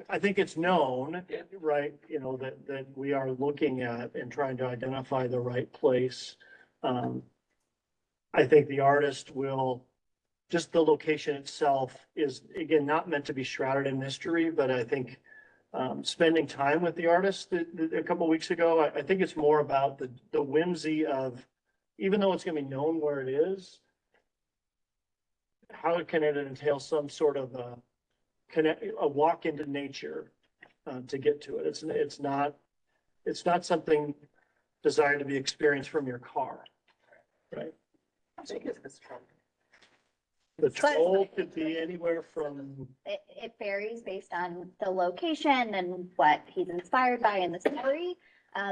[SPEAKER 5] I think it's known, right, that we are looking at and trying to identify the right place. I think the artist will, just the location itself is, again, not meant to be shrouded in mystery, but I think spending time with the artist a couple of weeks ago, I think it's more about the whimsy of, even though it's gonna be known where it is, how can it entail some sort of a walk into nature to get to it? It's not something designed to be experienced from your car, right?
[SPEAKER 10] How big is this troll?
[SPEAKER 5] The troll could be anywhere from.
[SPEAKER 14] It varies based on the location and what he's inspired by in the story,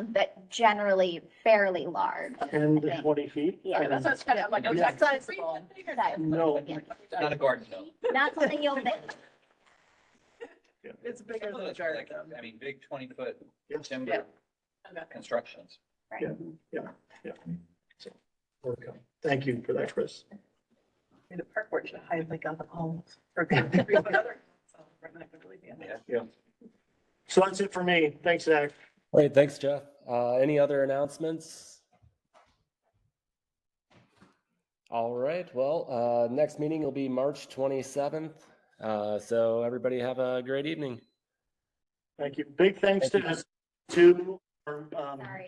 [SPEAKER 14] but generally fairly large.
[SPEAKER 5] 10 to 20 feet.
[SPEAKER 14] Yeah.
[SPEAKER 10] That's what's kind of like,
[SPEAKER 5] Yeah.
[SPEAKER 10] that's sizable.
[SPEAKER 5] No.
[SPEAKER 3] Not a garden, no.
[SPEAKER 14] Not something you'll miss.
[SPEAKER 7] It's bigger than a
[SPEAKER 3] Like,
[SPEAKER 7] garden.
[SPEAKER 3] I mean, big 20-foot
[SPEAKER 5] Yes.
[SPEAKER 3] timber constructions.
[SPEAKER 14] Right.
[SPEAKER 5] Yeah. So Thank you for that, Chris.
[SPEAKER 10] The park board should hide like on the homes for another. So we're not gonna really be in there.
[SPEAKER 5] Yeah. So that's it for me. Thanks, Zach.
[SPEAKER 1] All right, thanks, Jeff. Any other announcements? All right, well, next meeting will be March 27th. So everybody have a great evening.
[SPEAKER 5] Thank you. Big thanks to our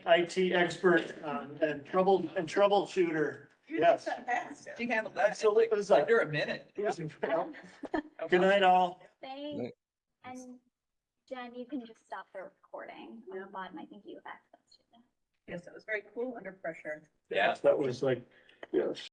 [SPEAKER 5] IT expert and troubleshooter. Yes.
[SPEAKER 3] You handled that
[SPEAKER 5] Absolutely. It was like
[SPEAKER 3] under a minute.
[SPEAKER 5] Good night, all.
[SPEAKER 14] Thanks. And Jen, you can just stop the recording on the bottom. I think you have access to that.
[SPEAKER 10] Yes, it was very cool under pressure.
[SPEAKER 3] Yeah.
[SPEAKER 5] That was like, yes.